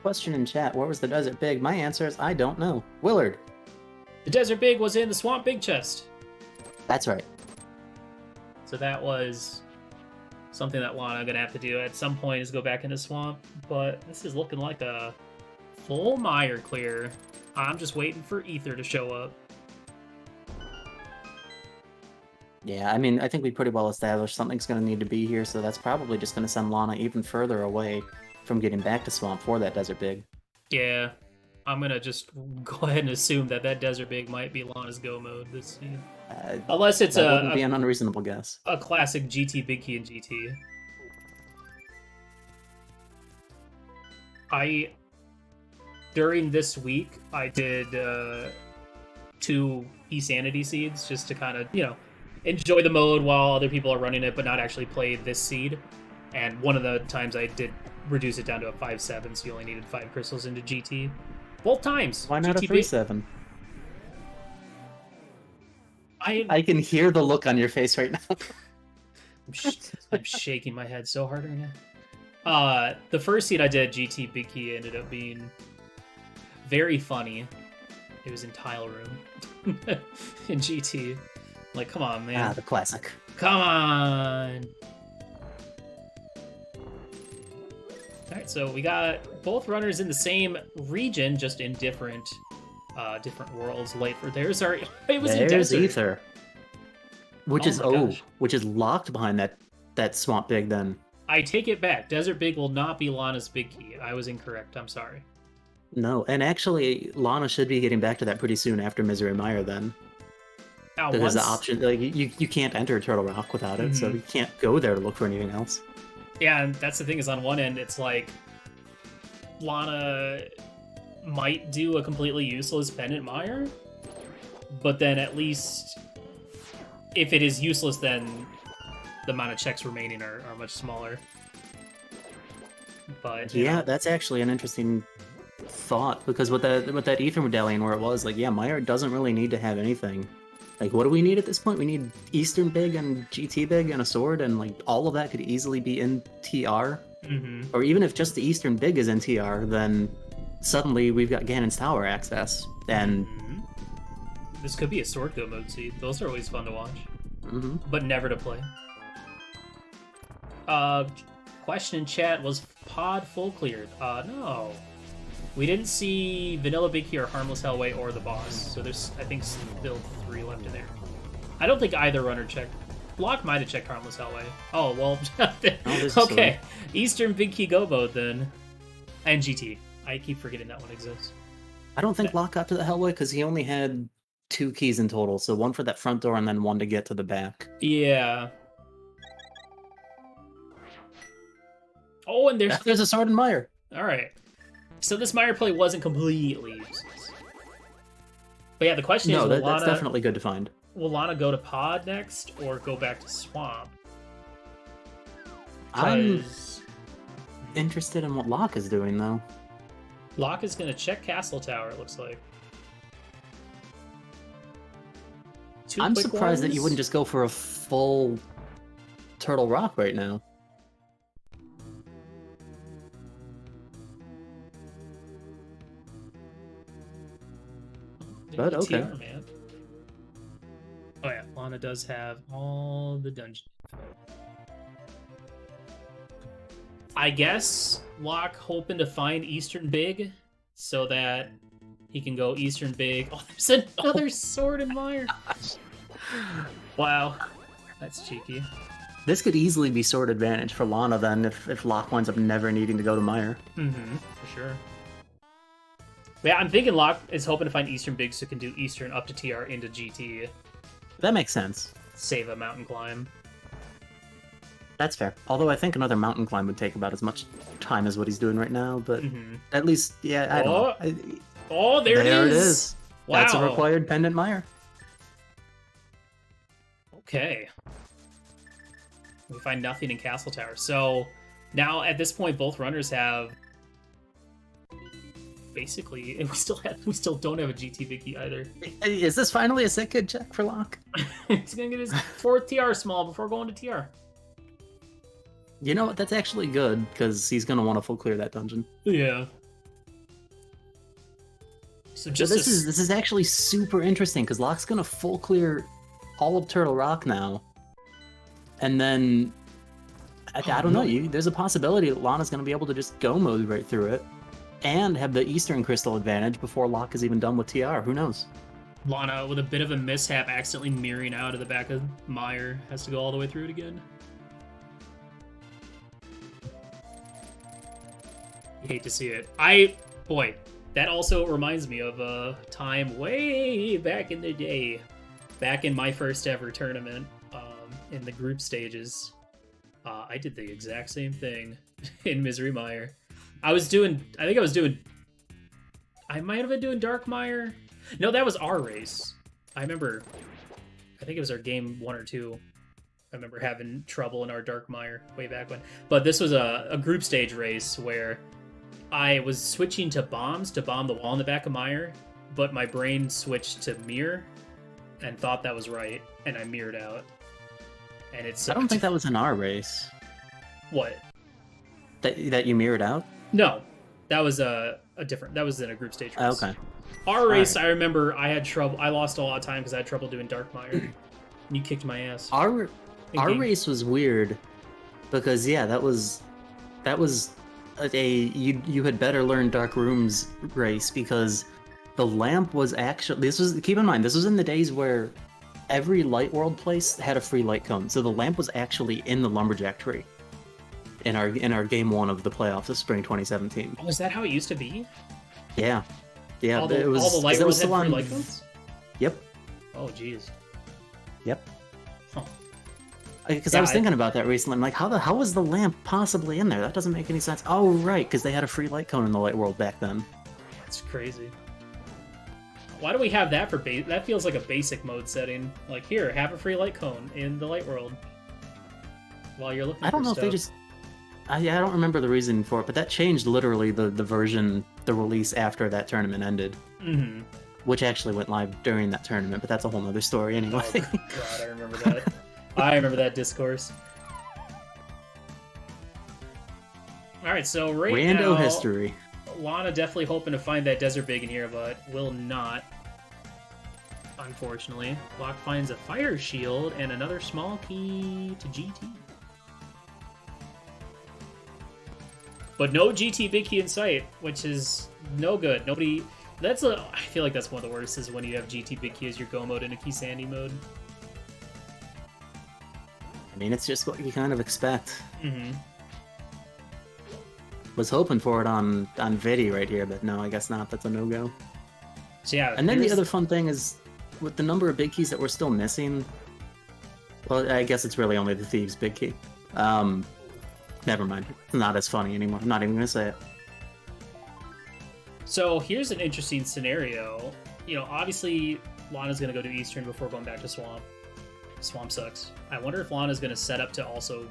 Question in chat, where was the Desert Big? My answer is I don't know. Willard. The Desert Big was in the Swamp Big Chest. That's right. So that was something that Lana gonna have to do at some point, is go back into Swamp. But this is looking like a full mire clear. I'm just waiting for Ether to show up. Yeah, I mean, I think we pretty well established something's going to need to be here, so that's probably just going to send Lana even further away from getting back to Swamp for that Desert Big. Yeah, I'm gonna just go ahead and assume that Desert Big might be Lana's go mode this season. Unless it's that wouldn't be an unreasonable guess. A classic GT Big Key and GT. During this week, I did 2 Keysanity seeds just to kind of, enjoy the mode while other people are running it, but not actually play this seed. And one of the times I did reduce it down to a 5/7, so you only needed 5 crystals into GT. Both times. Why not GT a 3/7? I can hear the look on your face right now. I'm shaking my head so hard right now. The first seed I did, GT Big Key, ended up being very funny. It was in Tile Room in GT. Like, come on, man. Ah, the classic. Come on! Alright, so we got both runners in the same region, just in different worlds. Late for theirs. Sorry, it was in There's desert. Ether. Which is locked behind that Swamp Big then. I take it back. Desert Big will not be Lana's Big Key. I was incorrect. I'm sorry. No, and actually, Lana should be getting back to that pretty soon after Misery Mire then. Now, because the option, like, you can't enter Turtle Rock without it, so you can't go there to look for anything else. Yeah, and that's the thing, is on one end, it's like Lana might do a completely useless Pendant Mire, but then at least if it is useless, then the amount of checks remaining are much smaller. But yeah, that's actually an interesting thought, because with that Ether Medallion where it was, like, yeah, Mire doesn't really need to have anything. Like, what do we need at this point? We need Eastern Big and GT Big and a sword, and, like, all of that could easily be in TR. Or even if just the Eastern Big is in TR, then suddenly we've got Ganon's Tower access, and... This could be a sword go mode seed. Those are always fun to watch. But never to play. Question in chat, was pod full cleared? No. We didn't see Vanilla Big Key or Harmless Hellway or the boss, so there's, I think, still 3 left in there. I don't think either runner checked. Block might have checked Harmless Hellway. Oh, well, okay. Eastern Big Key Go mode, then. And GT. I keep forgetting that one exists. I don't think Locke got to the Hellway, because he only had 2 keys in total, so one for that front door and then one to get to the back. Yeah. Oh, and there's a sword in Mire. Alright. So this Mire play wasn't completely useless. But yeah, the question is, that's definitely good to find. Will Lana go to Pod next, or go back to Swamp? I'm interested in what Locke is doing, though. Locke is going to check Castle Tower, it looks like. I'm surprised that you wouldn't just go for a full Turtle Rock right now. But okay. TR, man. Oh yeah, Lana does have all the dungeon info. I guess Locke hoping to find Eastern Big so that he can go Eastern Big. Oh, there's another sword in Mire. Wow, that's cheeky. This could easily be sword advantage for Lana then if Locke winds up never needing to go to Mire. For sure. But yeah, I'm thinking Locke is hoping to find Eastern Big so can do Eastern up to TR into GT. That makes sense. Save a mountain climb. That's fair. Although I think another mountain climb would take about as much time as what he's doing right now, but at least, yeah, I don't know. Oh, there it is! Wow. That's a required Pendant Mire. Okay. We find nothing in Castle Tower. So now, at this point, both runners have basically, and we still don't have a GT big key either. Is this finally a sick kid check for Locke? He's gonna get his 4th TR small before going to TR. You know what? That's actually good, because he's going to want to full clear that dungeon. Yeah. So this is actually super interesting, because Locke's going to full clear all of Turtle Rock now. And then, I don't know, there's a possibility that Lana's going to be able to just go mode right through it, and have the Eastern Crystal advantage before Locke is even done with TR. Who knows? Lana, with a bit of a mishap, accidentally mirroring out of the back of Meyer, has to go all the way through it again. You hate to see it. Boy, that also reminds me of a time way back in the day. Back in my first ever tournament, in the group stages. I did the exact same thing in Misery Mire. I might have been doing Dark Mire. No, that was our race. I think it was our game 1 or 2. I remember having trouble in our Dark Mire way back when. But this was a group stage race where I was switching to bombs to bomb the wall in the back of Mire, but my brain switched to mirror and thought that was right, and I mirrored out. And it's I don't think that was in our race. What? That you mirrored out? No, that was a different. That was in a group stage race. Okay. Our race, right. I remember I had trouble. I lost a lot of time because I had trouble doing Dark Mire. You kicked my ass. Our race was weird because that was you had better learn Dark Rooms race, because the lamp was actually, keep in mind, this was in the days where every Light World place had a free light cone, so the lamp was actually in the Lumberjack tree in our game 1 of the playoffs of spring 2017. Oh, is that how it used to be? Yeah. All the Light Worlds had free light cones? Yep. Oh, jeez. Yep. Because I was thinking about that recently. I'm like, how was the lamp possibly in there? That doesn't make any sense. Oh, right, because they had a free light cone in the Light World back then. That's crazy. Why do we have that for that feels like a basic mode setting. Like, here, have a free light cone in the Light World while you're looking for stuff. I don't know if they just... I don't remember the reason for it, but that changed literally the release after that tournament ended. Mm-hmm. Which actually went live during that tournament, but that's a whole nother story anyway. Oh, God, I remember that. I remember that discourse. Alright, so Rando history. Lana definitely hoping to find that Desert Big in here, but will not. Unfortunately. Locke finds a Fire Shield and another small key to GT. But no GT big key in sight, which is no good. Nobody... I feel like that's one of the worst, is when you have GT big key as your go mode in a Keysanity mode. I mean, it's just what you kind of expect. Mm-hmm. Was hoping for it on Vidi right here, but no, I guess not. That's a no-go. So yeah, and then the other fun thing is, with the number of big keys that we're still missing, well, I guess it's really only the Thieves' big key. Never mind. It's not as funny anymore. I'm not even going to say it. So here's an interesting scenario. Obviously, Lana's going to go to Eastern before going back to Swamp. Swamp sucks. I wonder if Lana's going to set up to also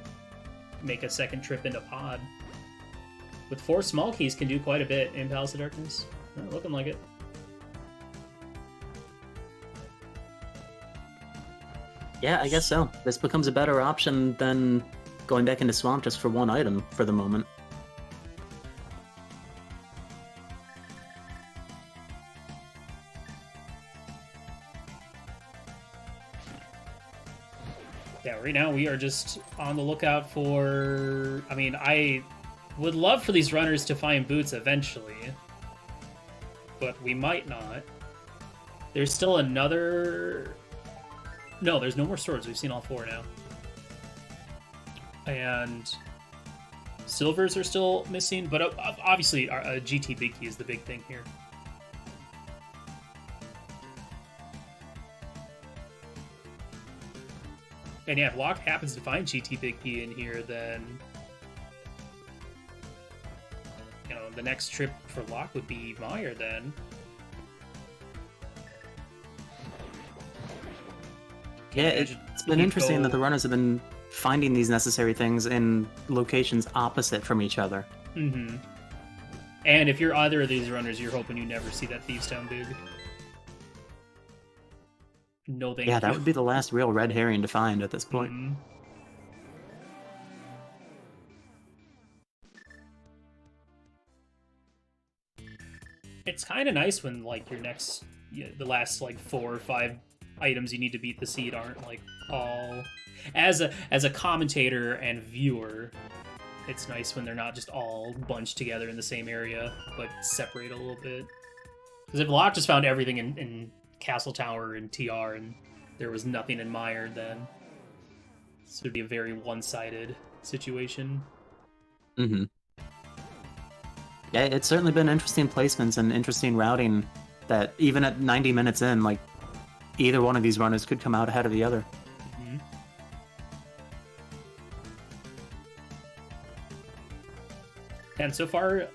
make a second trip into Pod. With 4 small keys, can do quite a bit in Palace of Darkness. Looking like it. Yeah, I guess so. This becomes a better option than going back into Swamp just for 1 item for the moment. Yeah, right now we are just on the lookout for... I mean, I would love for these runners to find boots eventually, but we might not. There's still another... No, there's no more swords. We've seen all 4 now. And silvers are still missing, but obviously our GT big key is the big thing here. And yeah, if Locke happens to find GT big key in here, then the next trip for Locke would be Meyer then. Yeah, it's been interesting that the runners have been finding these necessary things in locations opposite from each other. Mm-hmm. And if you're either of these runners, you're hoping you never see that Thieves Town dig. No thank you. Yeah, that would be the last real red herring to find at this point. Mm-hmm. It's kind of nice when like your next, the last like 4 or 5 items you need to beat the seed aren't like all. As a commentator and viewer, it's nice when they're not just all bunched together in the same area, but separate a little bit. Because if Locke just found everything in Castle Tower and TR and there was nothing in Mire, then this would be a very one-sided situation. Mm-hmm. Yeah, it's certainly been interesting placements and interesting routing that even at 90 minutes in, like, either one of these runners could come out ahead of the other. Mm-hmm. And so far,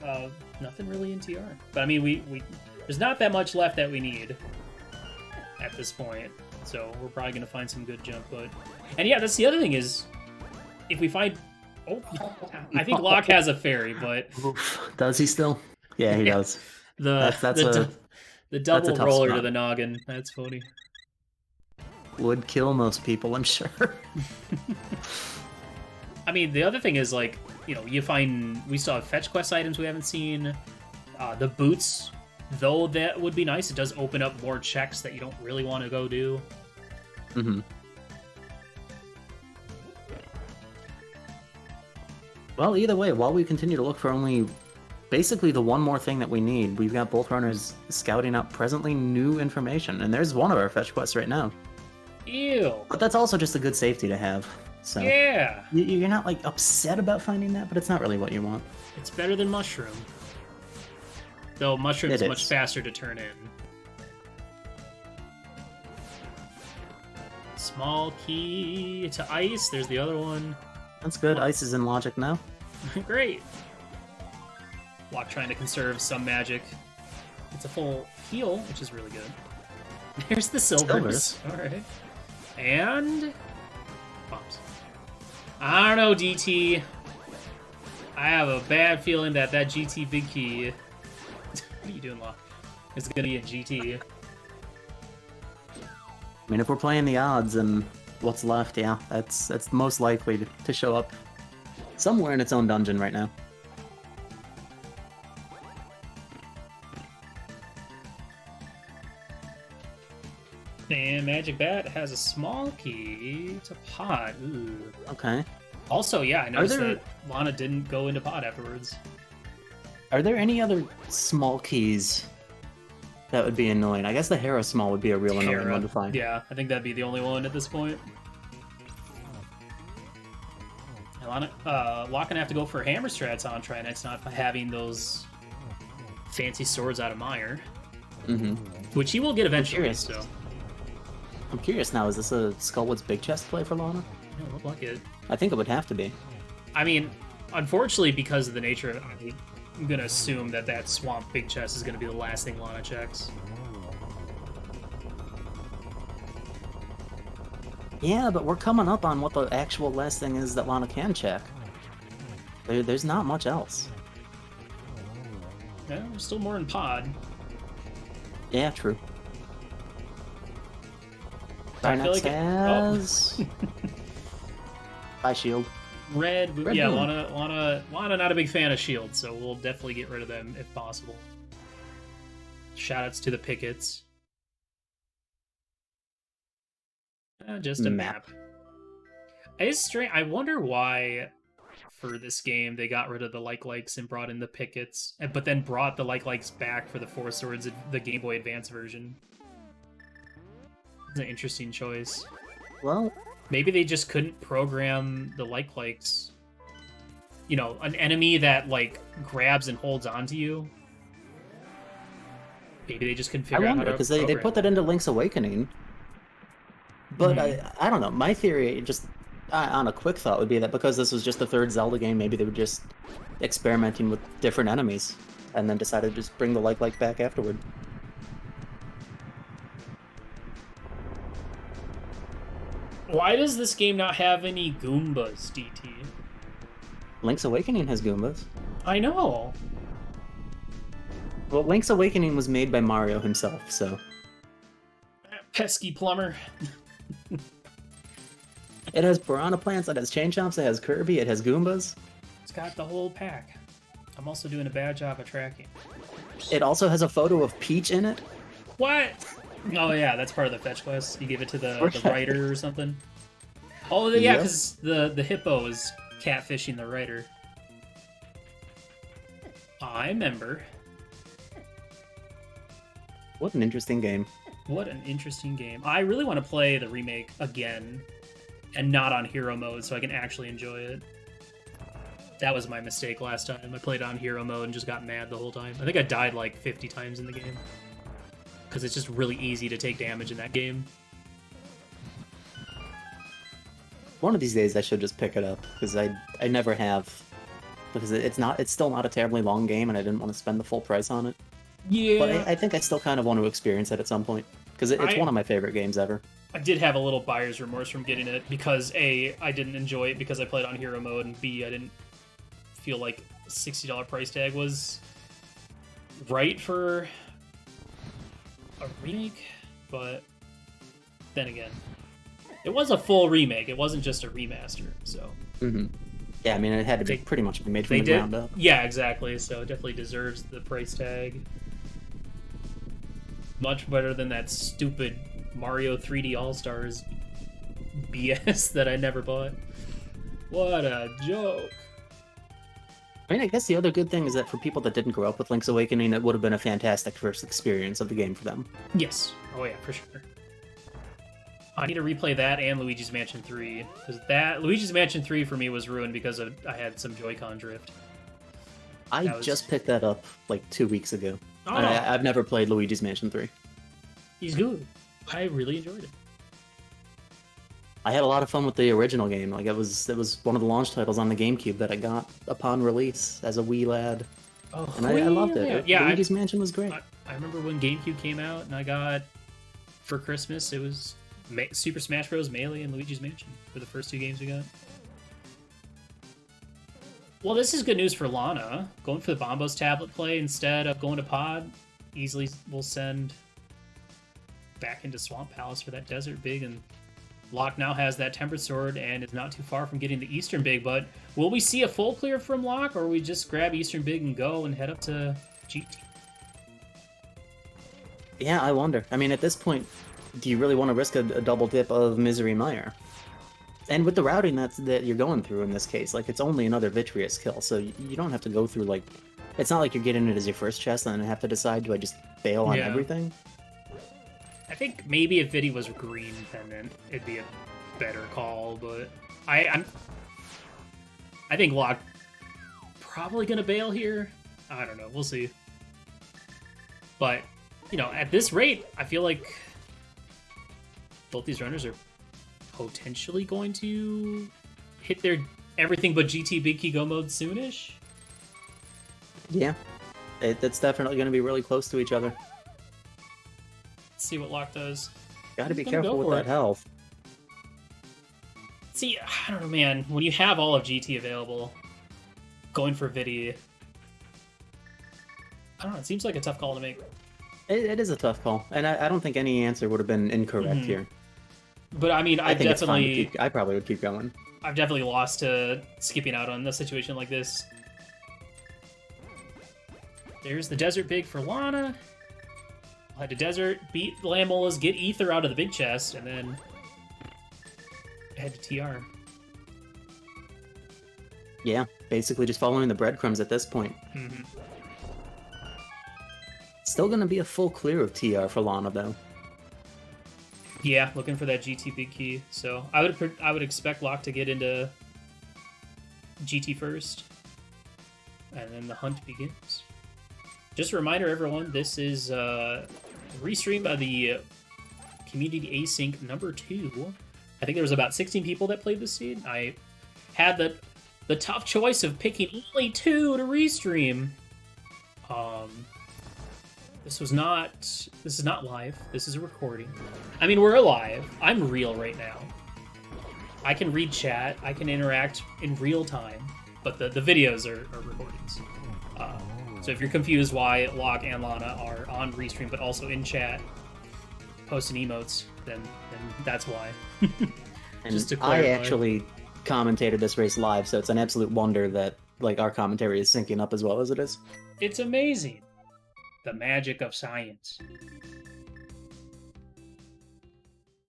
nothing really in TR. But I mean, we there's not that much left that we need at this point. So we're probably going to find some good jump. And yeah, that's the other thing is, if we find... Oh, I think Locke has a fairy, but... Does he still? Yeah, he does. The double roller to the noggin. That's funny. Would kill most people, I'm sure. I mean, the other thing is, like, you find... We still have fetch quest items we haven't seen. The boots, though that would be nice. It does open up more checks that you don't really want to go do. Mm-hmm. Well, either way, while we continue to look for only basically the one more thing that we need, we've got both runners scouting out presently new information, and there's one of our fetch quests right now. Ew. But that's also just a good safety to have. So yeah. You're not like upset about finding that, but it's not really what you want. It's better than mushroom. Though mushroom is much faster to turn in. Small key to ice. There's the other one. That's good. Ice is in logic now. Great. Locke trying to conserve some magic. It's a full heal, which is really good. There's the silvers. Alright. And... bombs. I don't know, DT. I have a bad feeling that GT big key... What are you doing, Locke? It's gonna be a GT. I mean, if we're playing the odds and what's left, yeah, that's most likely to show up somewhere in its own dungeon right now. And Magic Bat has a small key to pod. Ooh. Okay. Also, yeah, I noticed that Lana didn't go into pod afterwards. Are there any other small keys that would be annoying? I guess the Hera small would be a real annoying one to find. Yeah, I think that'd be the only one at this point. Locke gonna have to go for hammer strats on try next, not by having those fancy swords out of Mire. Mm-hmm. Which he will get eventually, so... I'm curious now, is this a Skullwood's big chest play for Lana? It don't look like it. I think it would have to be. I mean, unfortunately, because of the nature of it, I'm gonna assume that swamp big chest is gonna be the last thing Lana checks. Yeah, but we're coming up on what the actual last thing is that Lana can check. There's not much else. Yeah, there's still more in pod. Yeah, true. Tarnax has... Bye, shield. Red yeah, Lana not a big fan of shields, so we'll definitely get rid of them if possible. Shoutouts to the pickets. Just a map. It's strange. I wonder why for this game they got rid of the likes and brought in the pickets, but then brought the likes back for the Four Swords, the Game Boy Advance version. It's an interesting choice. Well, maybe they just couldn't program the likes. You know, an enemy that like grabs and holds onto you. Maybe they just couldn't figure out how to. Because they put that into Link's Awakening. But I don't know. My theory, just on a quick thought, would be that because this was just the third Zelda game, maybe they were just experimenting with different enemies, and then decided to just bring the like back afterward. Why does this game not have any Goombas, DT? Link's Awakening has Goombas. I know. Well, Link's Awakening was made by Mario himself, so Pesky plumber. it has piranha plants, it has chain chomps, it has Kirby, it has Goombas. It's got the whole pack. I'm also doing a bad job of tracking. It also has a photo of Peach in it. What? Oh yeah, that's part of the fetch quest. You give it to the Right. writer or something. Oh yeah, Yep. because the hippo is catfishing the writer. I remember. What an interesting game. What an interesting game. I really want to play the remake again, and not on hero mode, so I can actually enjoy it. That was my mistake last time. I played on hero mode and just got mad the whole time. I think I died like 50 times in the game. Because it's just really easy to take damage in that game. One of these days I should just pick it up, because I never have. Because it's still not a terribly long game, and I didn't want to spend the full price on it. Yeah. But I think I still kind of want to experience it at some point, because it's one of my favorite games ever. I did have a little buyer's remorse from getting it, because A, I didn't enjoy it because I played on hero mode, and B, I didn't feel like a $60 price tag was right for a remake, but then again, it was a full remake. It wasn't just a remaster, so. Mm-hmm. Yeah, I mean, it had to be pretty much made from They the did, ground up. yeah, exactly. So it definitely deserves the price tag. Much better than that stupid Mario 3D All Stars BS that I never bought. What a joke! I mean, I guess the other good thing is that for people that didn't grow up with Link's Awakening, it would have been a fantastic first experience of the game for them. Yes. Oh yeah, for sure. I need to replay that and Luigi's Mansion 3, because that Luigi's Mansion 3 for me was ruined because I had some Joy-Con drift. I just picked that up like 2 weeks ago. Oh. And I've never played Luigi's Mansion 3. He's good. I really enjoyed it. I had a lot of fun with the original game. Like it was one of the launch titles on the GameCube that I got upon release as a wee lad. Oh, And I loved it. Yeah, Luigi's Mansion was great. I remember when GameCube came out, and I got, for Christmas, it was Super Smash Bros. Melee and Luigi's Mansion were the first two games we got. Well, this is good news for Lana. Going for the Bombos tablet play instead of going to Pod easily will send back into Swamp Palace for that Desert Big, and Locke now has that Tempered Sword and is not too far from getting the Eastern Big, but will we see a full clear from Locke, or we just grab Eastern Big and go and head up to GT? Yeah, I wonder. I mean, at this point, do you really want to risk a double dip of Misery Mire? And with the routing that you're going through in this case, like, it's only another Vitreous kill, so you don't have to go through, like... It's not like you're getting it as your first chest and then have to decide, do I just bail on everything? I think maybe if Vidi was green pendant, it'd be a better call, but I think Locke probably gonna bail here. I don't know, we'll see. But, you know, at this rate, I feel like both these runners are potentially going to hit their everything but GT Big Key Go mode soonish. Yeah, it's definitely going to be really close to each other. Let's see what Locke does. Gotta be He's gonna careful go with for that it. health. See, I don't know, man. When you have all of GT available, going for Vidi, I don't know, it seems like a tough call to make. It is a tough call, and I don't think any answer would have been incorrect here. But I mean, I think it's fine to definitely, I probably would keep going. I've definitely lost to skipping out on a situation like this. There's the Desert Big for Lana. I'll head to Desert, beat the Lamolas, get Ether out of the big chest, and then head to TR. Yeah, basically just following the breadcrumbs at this point. Mm-hmm. Still gonna be a full clear of TR for Lana, though. Yeah, looking for that GT Big Key. So I would expect Locke to get into GT first, and then the hunt begins. Just a reminder, everyone, this is a restream of the Community Async number 2. I think there was about 16 people that played this seed. I had the tough choice of picking only 2 to restream. This is not live. This is a recording. I mean, we're alive. I'm real right now. I can read chat. I can interact in real time. But the videos are recordings. So if you're confused why Locke and Lana are on Restream but also in chat posting emotes, then that's why. And Just to clarify. I actually commentated this race live, so it's an absolute wonder that like our commentary is syncing up as well as it is. It's amazing. The magic of science.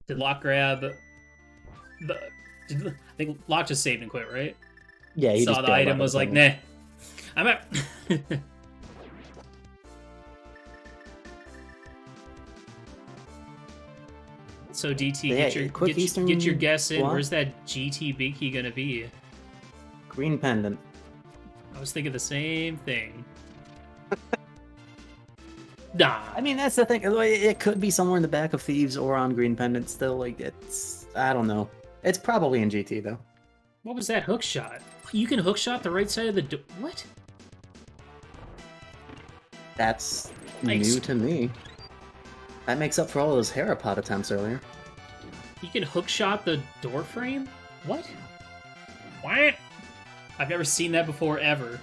Did Locke grab the? I think Locke just saved and quit, right? Yeah, he saw just the item, was like, nah, I'm out. So DT, Yeah, get your guess in. What? Where's that GT Big Key gonna be? Green pendant. I was thinking the same thing. Nah. I mean, that's the thing. It could be somewhere in the back of Thieves or on Green Pendant still. Like, it's... I don't know. It's probably in GT, though. What was that hook shot? You can hook shot the right side of the door. What? That's new to me. That makes up for all those Harapod attempts earlier. You can hook shot the door frame? What? What? I've never seen that before, ever.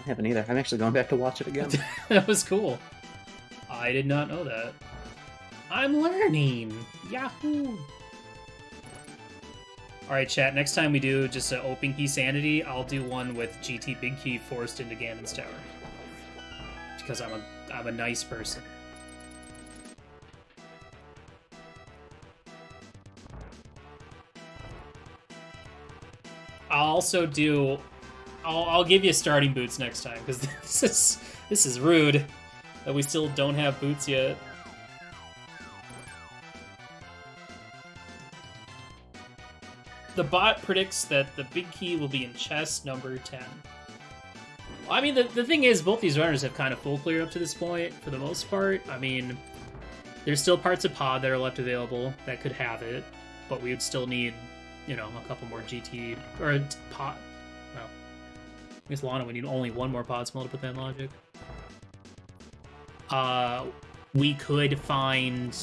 I haven't either. I'm actually going back to watch it again. That was cool. I did not know that. I'm learning! Yahoo! Alright, chat, next time we do just an open Keysanity, I'll do one with GT Big Key forced into Ganon's Tower. Because I'm a nice person. I'll also do... I'll give you starting boots next time, because this is rude that we still don't have boots yet. The bot predicts that the big key will be in chest number 10. Well, I mean, the thing is, both these runners have kind of full clear up to this point, for the most part. I mean, there's still parts of pod that are left available that could have it, but we would still need, you know, a couple more GT, or pod. Well, I guess Lana, we need only one more pod smell to put that in logic. We could find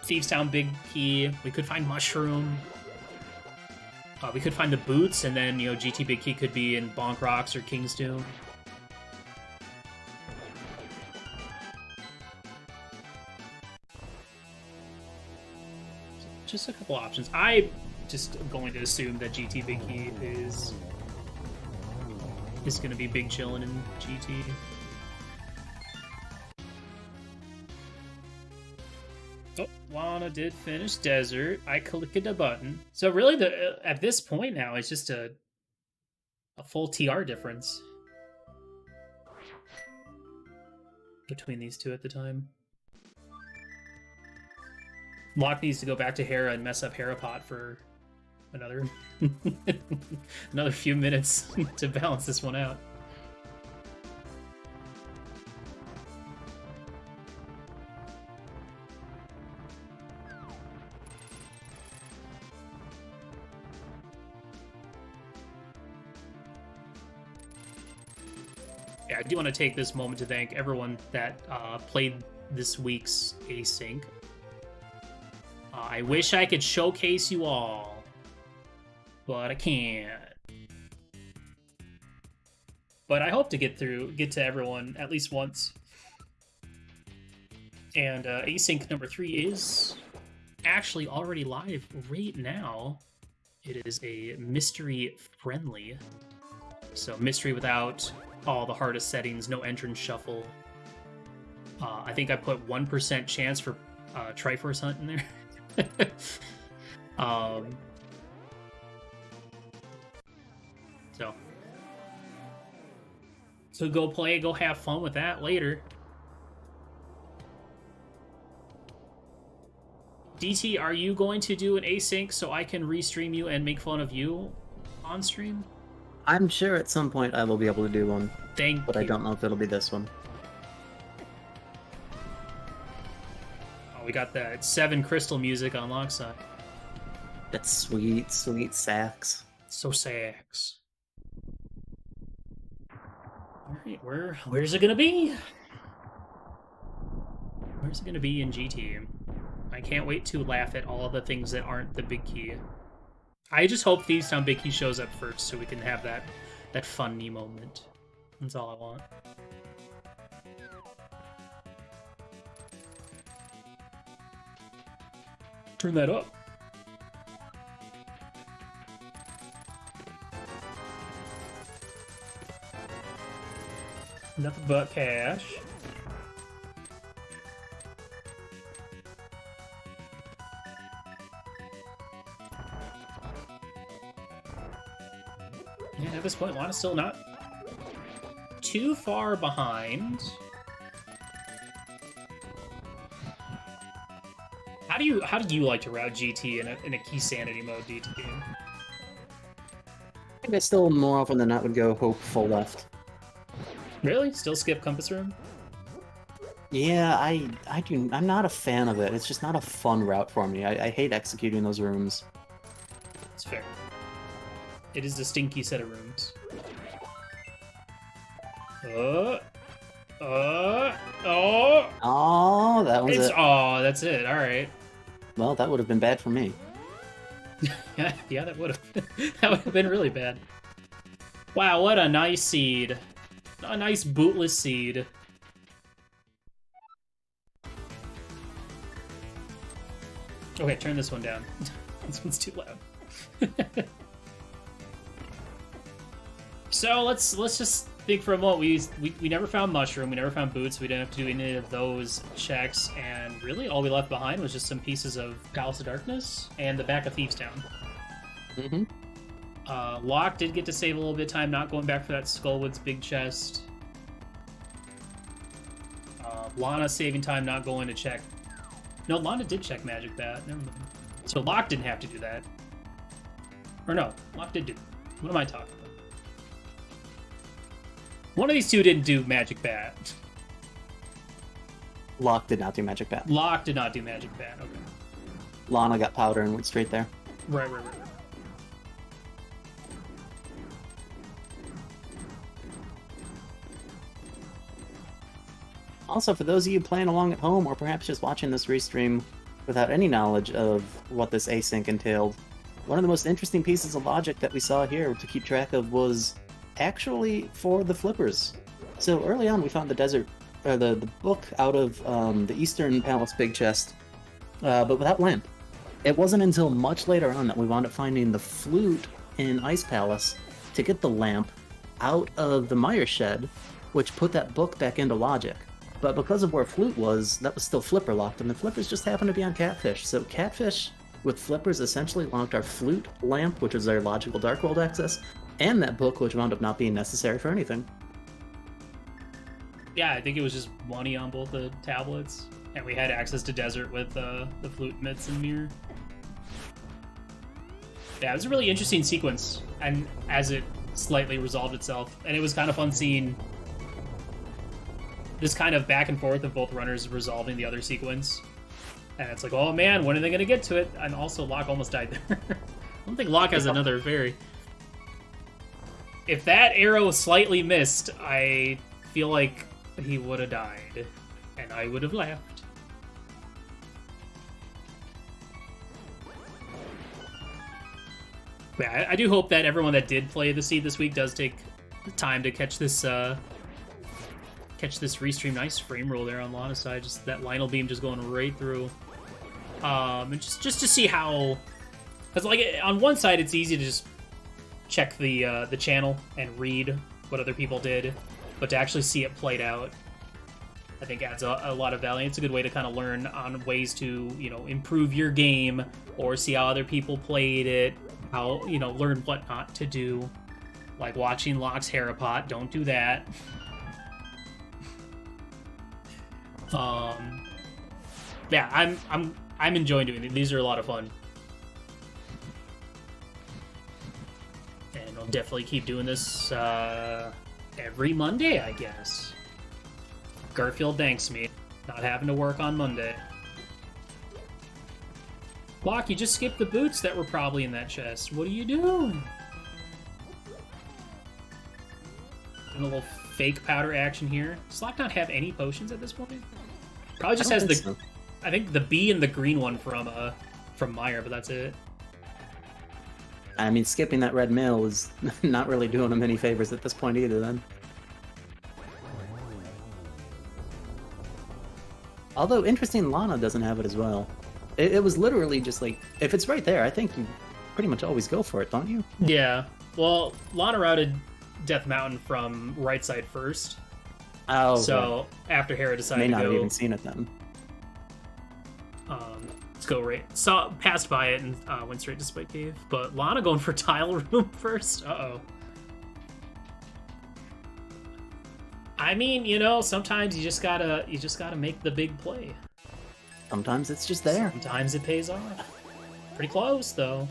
Thieves Town Big Key. We could find Mushroom. We could find the boots, and then, you know, GT Big Key could be in Bonk Rocks or King's Doom. Just a couple options. I'm just going to assume that GT Big Key is going to be big chillin' in GT. Oh, Lana did finish Desert. I clicked a button. So really, at this point now, it's just a full TR difference between these two at the time. Locke needs to go back to Hera and mess up Harapot for another another few minutes to balance this one out. Yeah, I do want to take this moment to thank everyone that played this week's Async. I wish I could showcase you all, but I can't. But I hope to get to everyone at least once. And Async number 3 is actually already live right now. It is a mystery friendly. So mystery without all the hardest settings, no entrance shuffle. I think I put 1% chance for Triforce Hunt in there. So go play, go have fun with that later. DT, are you going to do an async so I can restream you and make fun of you on stream? I'm sure at some point I will be able to do one. But I don't know if it'll be this one. Oh, we got that 7 crystal music on Lockside. That's sweet, sweet sax. So sax. Alright, where's it gonna be? Where's it gonna be in GT? I can't wait to laugh at all of the things that aren't the big key. I just hope Thieves Town Big Key shows up first so we can have that funny moment. That's all I want. Turn that up. Nothing but cash. Yeah, at this point, Lana's still not too far behind. How do you like to route GT in a Keysanity mode DT game? I think I still more often than not would go hope full left. Really? Still skip compass room? Yeah, I'm not a fan of it. It's just not a fun route for me. I hate executing those rooms. It's fair. It is a stinky set of rooms. Oh, Oh, that was it. Oh, that's it. All right. Well, that would have been bad for me. Yeah, that would have. That would have been really bad. Wow, what a nice seed. A nice bootless seed. Okay, turn this one down. This one's too loud. So let's just think for a moment. We never found mushroom. We never found boots. We didn't have to do any of those checks, and really all we left behind was just some pieces of Palace of Darkness and the back of Thieves Town. Mm-hmm. Locke did get to save a little bit of time, not going back for that Skullwoods big chest. Lana saving time, not going to check. No, Lana did check Magic Bat. Never mind. So Locke didn't have to do that. Or no, Locke did do. What am I talking about? One of these two didn't do Magic Bat. Locke did not do Magic Bat. Locke did not do Magic Bat. Okay. Lana got powder and went straight there. Right. Also, for those of you playing along at home, or perhaps just watching this restream without any knowledge of what this async entailed, one of the most interesting pieces of logic that we saw here to keep track of was actually for the flippers. So early on, we found the book out of the Eastern Palace Big Chest, but without lamp. It wasn't until much later on that we wound up finding the flute in Ice Palace to get the lamp out of the Mire Shed, which put that book back into logic. But because of where flute was, that was still flipper locked, and the flippers just happened to be on catfish. So catfish with flippers essentially locked our flute lamp, which was our logical Dark World access, and that book, which wound up not being necessary for anything. Yeah, I think it was just money on both the tablets, and we had access to desert with the flute mitts and mirror. Yeah, it was a really interesting sequence, and as it slightly resolved itself, and it was kind of fun seeing this kind of back and forth of both runners resolving the other sequence. And it's like, oh man, when are they going to get to it? And also, Locke almost died there. I don't think Locke has another fairy. If that arrow slightly missed, I feel like he would have died. And I would have left. Yeah, I do hope that everyone that did play the seed this week does take the time to catch this restream. Nice frame roll there on Lana's side. Just that Lionel beam just going right through. And just to see how, because like on one side it's easy to just check the channel and read what other people did, but to actually see it played out, I think adds a lot of value. It's a good way to kind of learn on ways to improve your game or see how other people played it, how learn what not to do, like watching Locke's Harapot. Don't do that. Yeah, I'm enjoying doing these. These are a lot of fun, and I'll definitely keep doing this every Monday, I guess. Garfield thanks me, not having to work on Monday. Locke, you just skipped the boots that were probably in that chest. What are you doing? And a little fake powder action here. Does Locke not have any potions at this point? Probably just has the. So. I think the B and the green one from Mire, but that's it. I mean, skipping that red mail is not really doing him any favors at this point either, then. Although, interesting, Lana doesn't have it as well. It was literally just like, if it's right there, I think you pretty much always go for it, don't you? Yeah. Well, Lana routed Death Mountain from right side first. Oh, so after Hera decided may not to go, have even seen it then. let's go right. Passed by it and went straight to Spike Cave. But Lana going for Tile Room first. Uh-oh. I mean, you know, sometimes you just gotta make the big play. Sometimes it's just there. Sometimes it pays off. Pretty close though.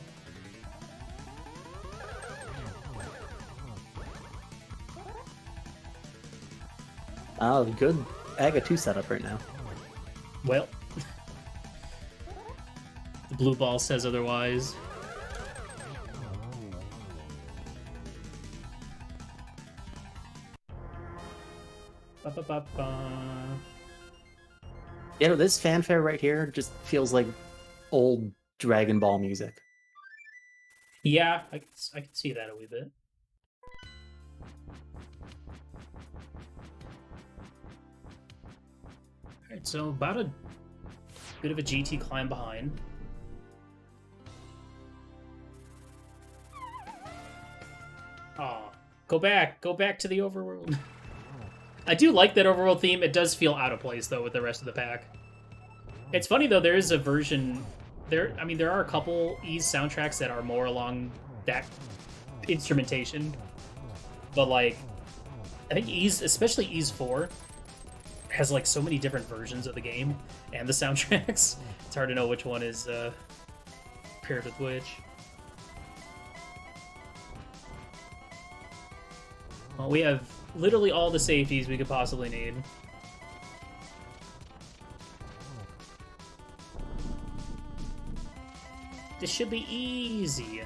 Oh, good Aga 2 setup right now. Well, the blue ball says otherwise. You know, this fanfare right here just feels like old Dragon Ball music. Yeah, I can see that a wee bit. Alright, so about a bit of a GT climb behind. Aw, go back to the overworld. I do like that overworld theme. It does feel out of place though with the rest of the pack. It's funny though, there is a version there. I mean, there are a couple Ys soundtracks that are more along that instrumentation, but like, I think Ys, especially Ys 4, has like so many different versions of the game and the soundtracks. It's hard to know which one is paired with which. Well, we have literally all the safeties we could possibly need. This should be easy.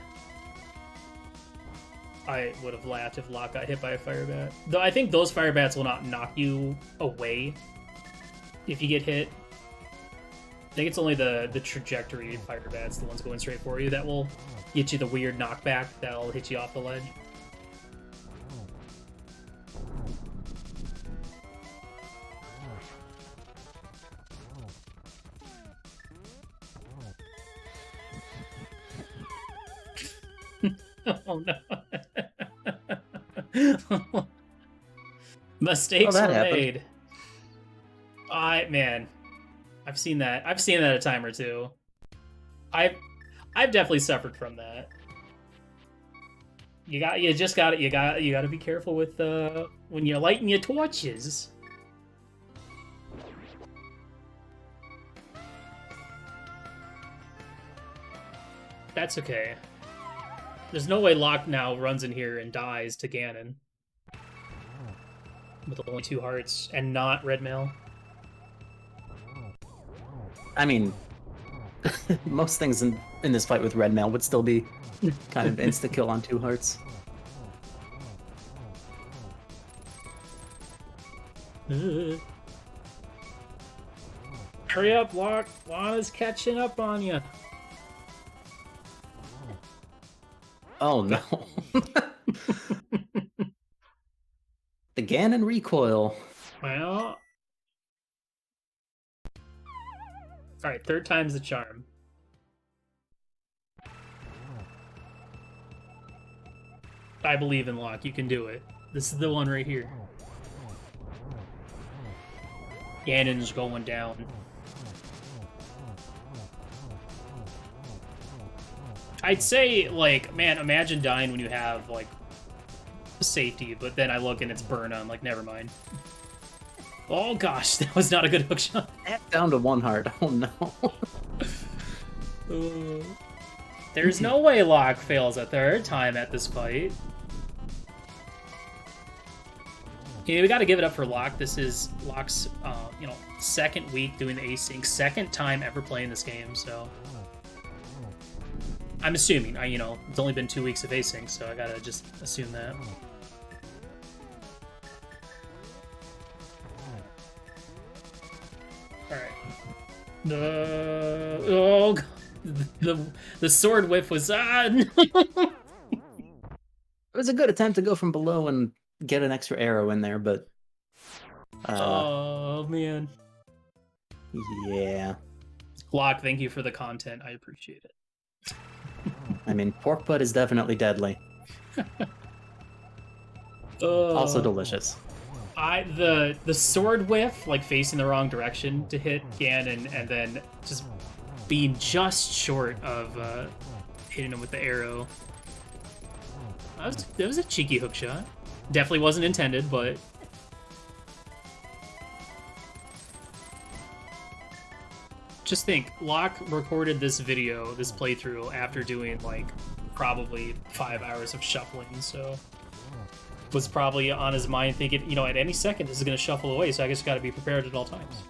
I would have laughed if Locke got hit by a fire bat. Though I think those fire bats will not knock you away if you get hit. I think it's only the trajectory fire bats, the ones going straight for you, that will get you the weird knockback that'll hit you off the ledge. Oh no. Mistakes were made. Man, I've seen that. I've seen that a time or two. I've definitely suffered from that. You gotta be careful with when you're lighting your torches. That's okay. There's no way Locke now runs in here and dies to Ganon. With only 2 hearts and not red mail. I mean, most things in this fight with red mail would still be kind of insta-kill on 2 hearts. Hurry up, Locke! Lana's catching up on you. Oh no. The Ganon recoil. Well. Alright, 3rd time's the charm. I believe in Locke, you can do it. This is the one right here. Ganon's going down. I'd say, like, man, imagine dying when you have, like, safety, but then I look and it's burn. I'm like, never mind. Oh gosh, that was not a good hook shot. Down to 1 heart. Oh no. There's no way Locke fails a 3rd time at this fight. Okay, we gotta give it up for Locke. This is Locke's, 2nd week doing the async, 2nd time ever playing this game, so... I'm assuming, it's only been 2 weeks of async, so I gotta just assume that. Alright. Oh, God. the sword whiff was no. It was a good attempt to go from below and get an extra arrow in there, but Oh man. yeah. Glock, thank you for the content. I appreciate it. I mean, pork butt is definitely deadly. Also delicious. The sword whiff, like facing the wrong direction to hit Ganon, and then just being just short of hitting him with the arrow. That was a cheeky hook shot. Definitely wasn't intended, but just think, Locke recorded this video, this playthrough, after doing like probably 5 hours of shuffling, so was probably on his mind thinking, you know, at any second this is going to shuffle away, so I just got to be prepared at all times.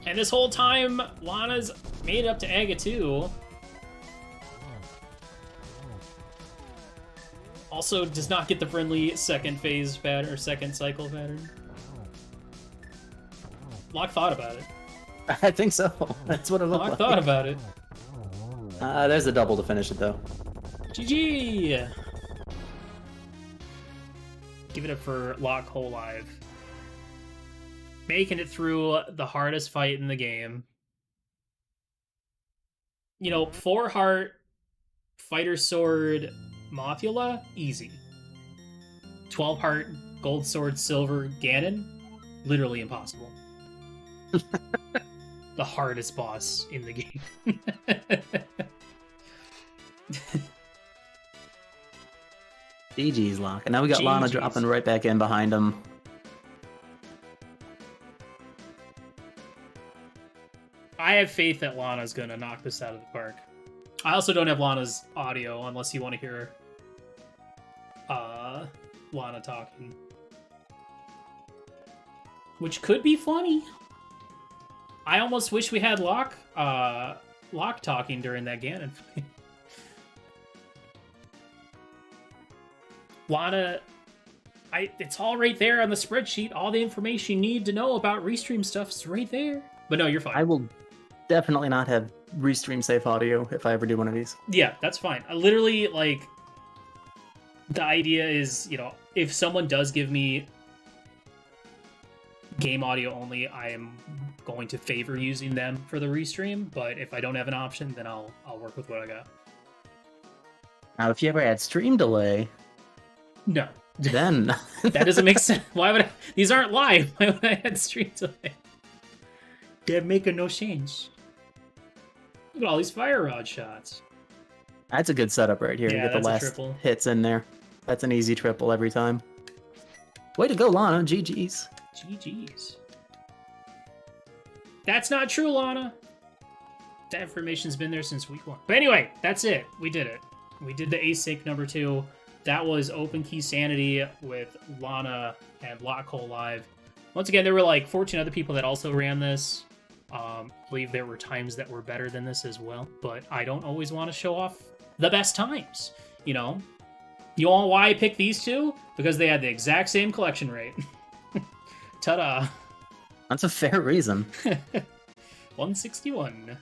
And this whole time, Lana's made it up to Aga 2. Also does not get the friendly second phase pattern, or second cycle pattern. Locke thought about it. I think so. That's what it looked like. Locke thought about it. There's a double to finish it, though. GG! Give it up for Locke Whole Live. Making it through the hardest fight in the game. You know, 4-heart, Fighter Sword, Mothula, easy. 12-heart, Gold Sword, Silver, Ganon, literally impossible. The hardest boss in the game. GG's, Locke. And now we got Lana dropping right back in behind him. I have faith that Lana's gonna knock this out of the park. I also don't have Lana's audio, unless you want to hear Lana talking. Which could be funny. I almost wish we had Locke talking during that Ganon fight. Lana, it's all right there on the spreadsheet. All the information you need to know about Restream stuff is right there. But no, you're fine. I will definitely not have Restream safe audio if I ever do one of these. Yeah, that's fine. I literally, like, the idea is, you know, if someone does give me game audio only, I am going to favor using them for the Restream. But if I don't have an option, then I'll work with what I got. Now, if you ever add stream delay, no, then that doesn't make sense. Why would these aren't live? Why would I add stream delay? They're making no change. Look at all these fire rod shots. That's a good setup right here. Yeah, You get the last hits in there. That's an easy triple every time. Way to go, Lana. GG's. GG's. That's not true, Lana. That information's been there since week 1. But anyway, that's it. We did it. We did the Async number 2. That was Open Keysanity with Lana and Locke Whole Live. Once again, there were like 14 other people that also ran this. I believe there were times that were better than this as well, but I don't always want to show off the best times, you know? You know why I picked these two? Because they had the exact same collection rate. Ta-da! That's a fair reason. 161.